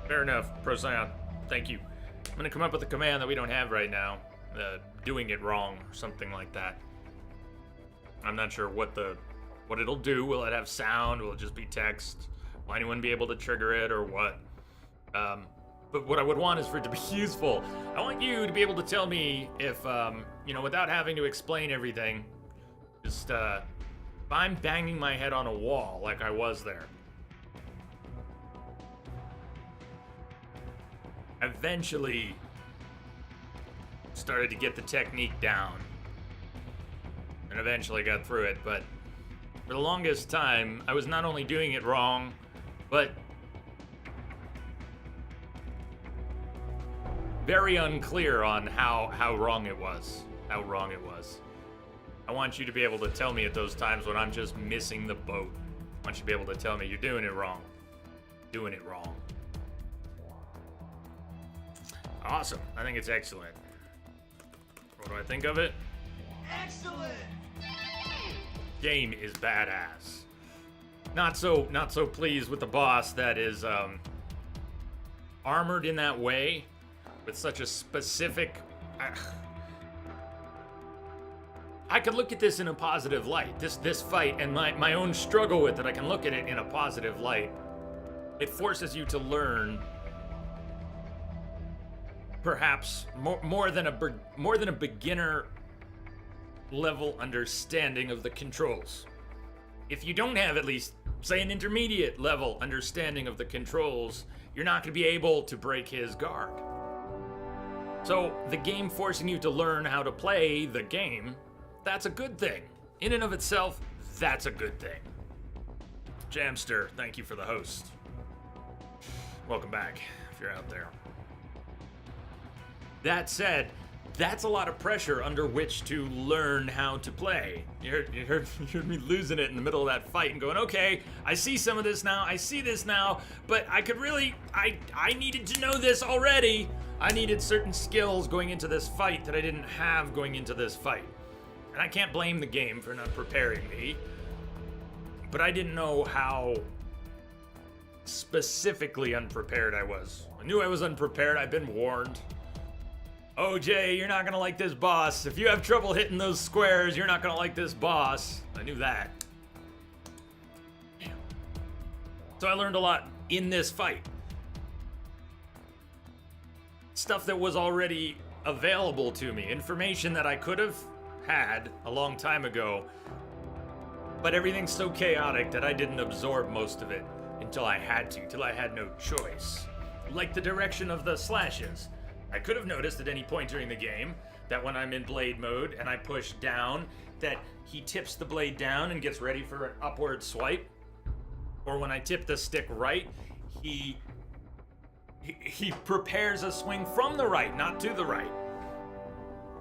Fair enough, Procyon. Thank you. I'm gonna come up with a command that we don't have right now. Doing it wrong, or something like that. I'm not sure what it'll do. Will it have sound? Will it just be text? Will anyone be able to trigger it or what? But what I would want is for it to be useful. I want you to be able to tell me if, without having to explain everything, just, if I'm banging my head on a wall like I was there. Eventually started to get the technique down. And eventually got through it, but for the longest time, I was not only doing it wrong, but very unclear on how wrong it was. How wrong it was. I want you to be able to tell me at those times when I'm just missing the boat. I want you to be able to tell me you're doing it wrong. Doing it wrong. Awesome. I think it's excellent. What do I think of it? Excellent! Game is badass. Not so pleased with the boss that is armored in that way with such a specific. I could look at this in a positive light. This fight and my own struggle with it. I can look at it in a positive light. It forces you to learn, perhaps more than a beginner level understanding of the controls. If you don't have at least, say, an intermediate level understanding of the controls, you're not going to be able to break his guard. So the game forcing you to learn how to play the game, that's a good thing. In and of itself, that's a good thing. Jamster, thank you for the host. Welcome back, if you're out there. That said, that's a lot of pressure under which to learn how to play. You heard me losing it in the middle of that fight and going, okay, I see some of this now, I see this now, but I could really, I needed to know this already. I needed certain skills going into this fight that I didn't have going into this fight. And I can't blame the game for not preparing me, but I didn't know how specifically unprepared I was. I knew I was unprepared, I've been warned. Oh, Jay, you're not gonna like this boss. If you have trouble hitting those squares, you're not gonna like this boss. I knew that. Damn. So I learned a lot in this fight. Stuff that was already available to me. Information that I could have had a long time ago. But everything's so chaotic that I didn't absorb most of it until I had to, till I had no choice. Like the direction of the slashes. I could have noticed at any point during the game that when I'm in blade mode and I push down, that he tips the blade down and gets ready for an upward swipe. Or when I tip the stick right, he he prepares a swing from the right, not to the right.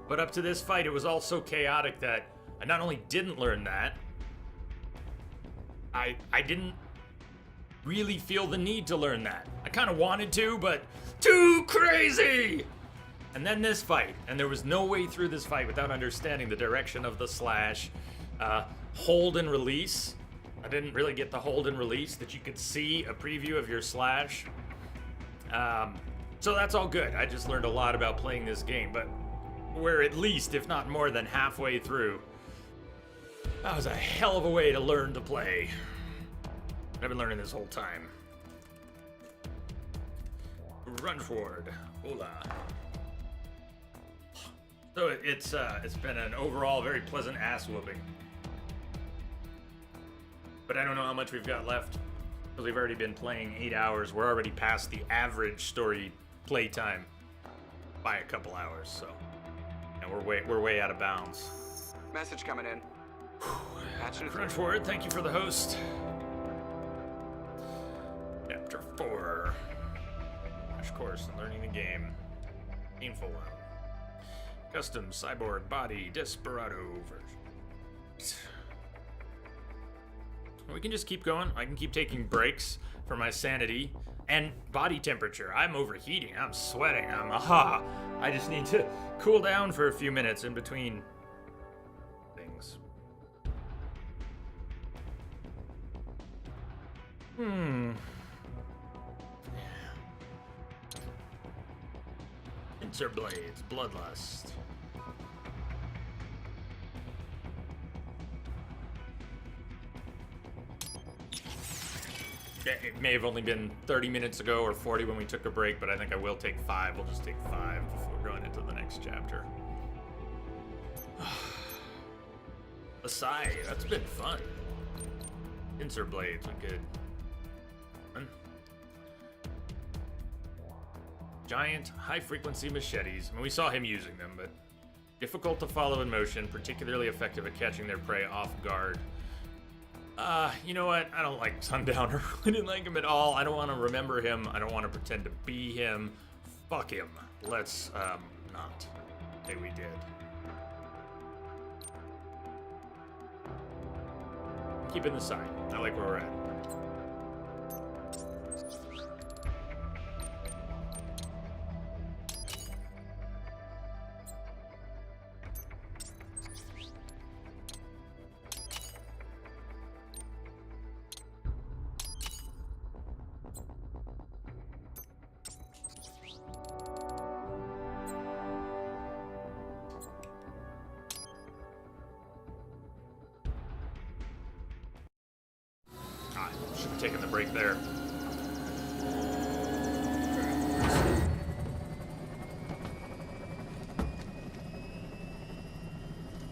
But up to this fight, it was all so chaotic that I not only didn't learn that, I didn't really feel the need to learn that. I kind of wanted to, but too crazy! And then this fight, and there was no way through this fight without understanding the direction of the slash. Hold and release. I didn't really get the hold and release that you could see a preview of your slash. So that's all good. I just learned a lot about playing this game, but we're at least, if not more than halfway through. That was a hell of a way to learn to play. I've been learning this whole time. Run forward. Hola. So it's been an overall very pleasant ass whooping. But I don't know how much we've got left. Because we've already been playing 8 hours. We're already past the average story playtime by a couple hours, so. And we're way out of bounds. Message coming in. Run forward, thank you for the host. Chapter 4. Crash course in learning the game. Painful one. Custom cyborg body desperado version. We can just keep going. I can keep taking breaks for my sanity and body temperature. I'm overheating. I'm sweating. I just need to cool down for a few minutes in between things. Pincer blades, bloodlust. It may have only been 30 minutes ago or 40 when we took a break, but I think I will take 5. We'll just take 5 before going into the next chapter. Asai, that's been fun. Pincer blades are good. Giant, high-frequency machetes. I mean, we saw him using them, but difficult to follow in motion, particularly effective at catching their prey off guard. You know what? I don't like Sundowner. I didn't like him at all. I don't want to remember him. I don't want to pretend to be him. Fuck him. Let's, not. Say we did. Keeping the sign. I like where we're at. Should have taken the break there.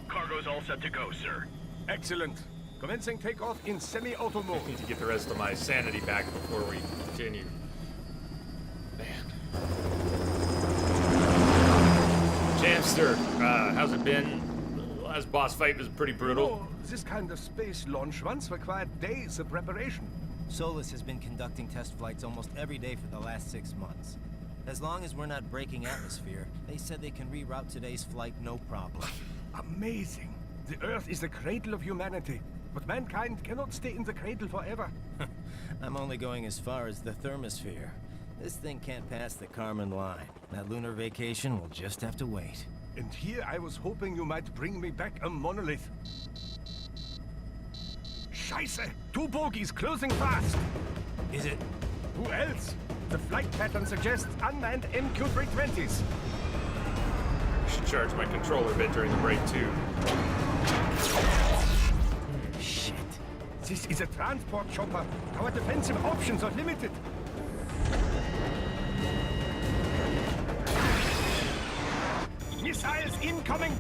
Cargo's all set to go, sir. Excellent. Commencing takeoff in semi-auto mode. I need to get the rest of my sanity back before we continue. Man. Jamster, how's it been? The last boss fight was pretty brutal. Oh, this kind of space launch once required days of preparation. Solus has been conducting test flights almost every day for the last 6 months. As long as we're not breaking atmosphere, they said they can reroute today's flight no problem. Amazing. The Earth is the cradle of humanity, but mankind cannot stay in the cradle forever. I'm only going as far as the thermosphere. This thing can't pass the Carmen line. That lunar vacation will just have to wait. And here I was hoping you might bring me back a monolith. Scheiße! 2 bogies closing fast! Is it? Who else? The flight pattern suggests unmanned MQ-320s. I should charge my controller a bit during the break, too. Shit. This is a transport chopper. Our defensive options are limited. Missiles incoming!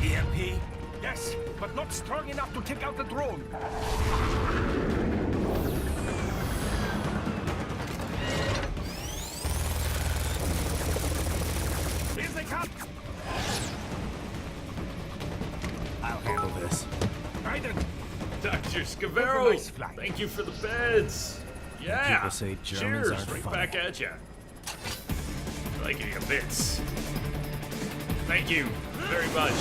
EMP? Yes, but not strong enough to take out the drone. Here they come! Dr. Have a Scavero, nice flight. thank you for the beds. Yeah. People say Germans Cheers, aren't right funny. back at ya. I like it a bits. Thank you very much.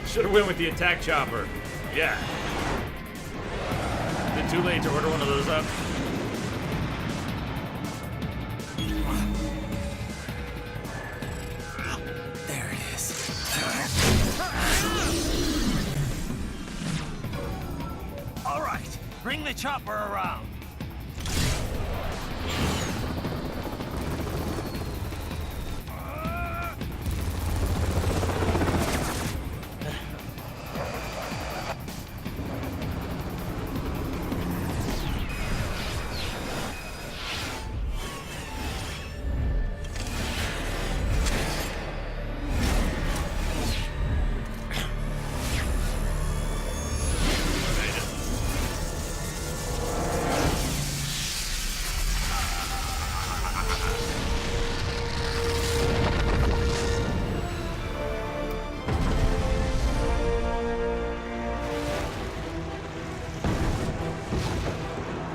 Should have went with the attack chopper. Yeah. Is it too late to order one of those up? There it is. All right, bring the chopper around.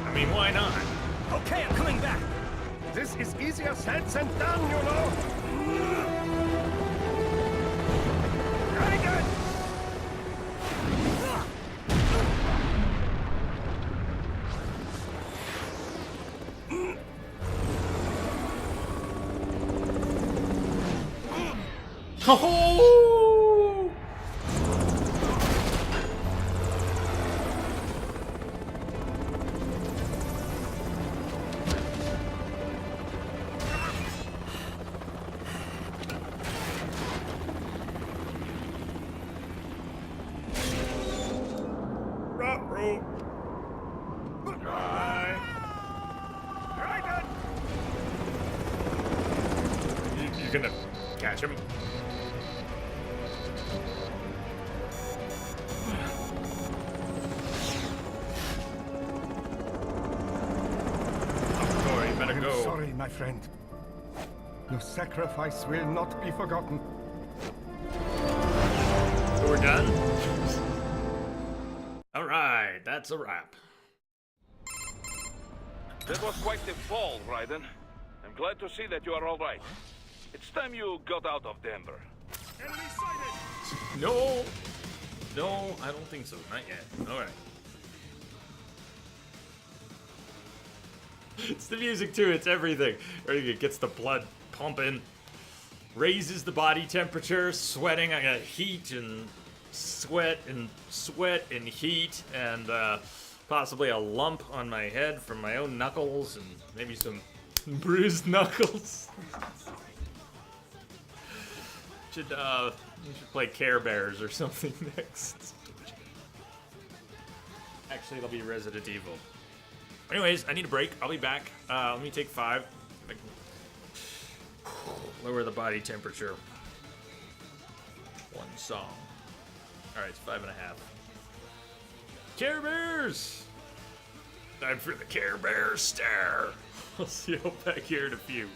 I mean, why not? Okay, I'm coming back. This is easier said than done, you know. Very good. Oh! Ruh-roh. Bye. Very good. You're gonna catch him? Oh, you better I'm go. sorry, my friend. Your sacrifice will not be forgotten. We're done? Alright, that's a wrap. That was quite the fall, Raiden. I'm glad to see that you are all right. It's time you got out of Denver. Enemy sighted! No! No, I don't think so. Not yet. Alright. It's the music too, it's everything. It gets the blood pumping, raises the body temperature, sweating. I got heat and sweat and heat and possibly a lump on my head from my own knuckles and maybe some bruised knuckles. You should play Care Bears or something next. Actually, it'll be Resident Evil. Anyways, I need a break. I'll be back. Let me take 5. If I can lower the body temperature. One song. Alright, it's 5.5. Care Bears! Time for the Care Bears stare. I'll see you back here in a few.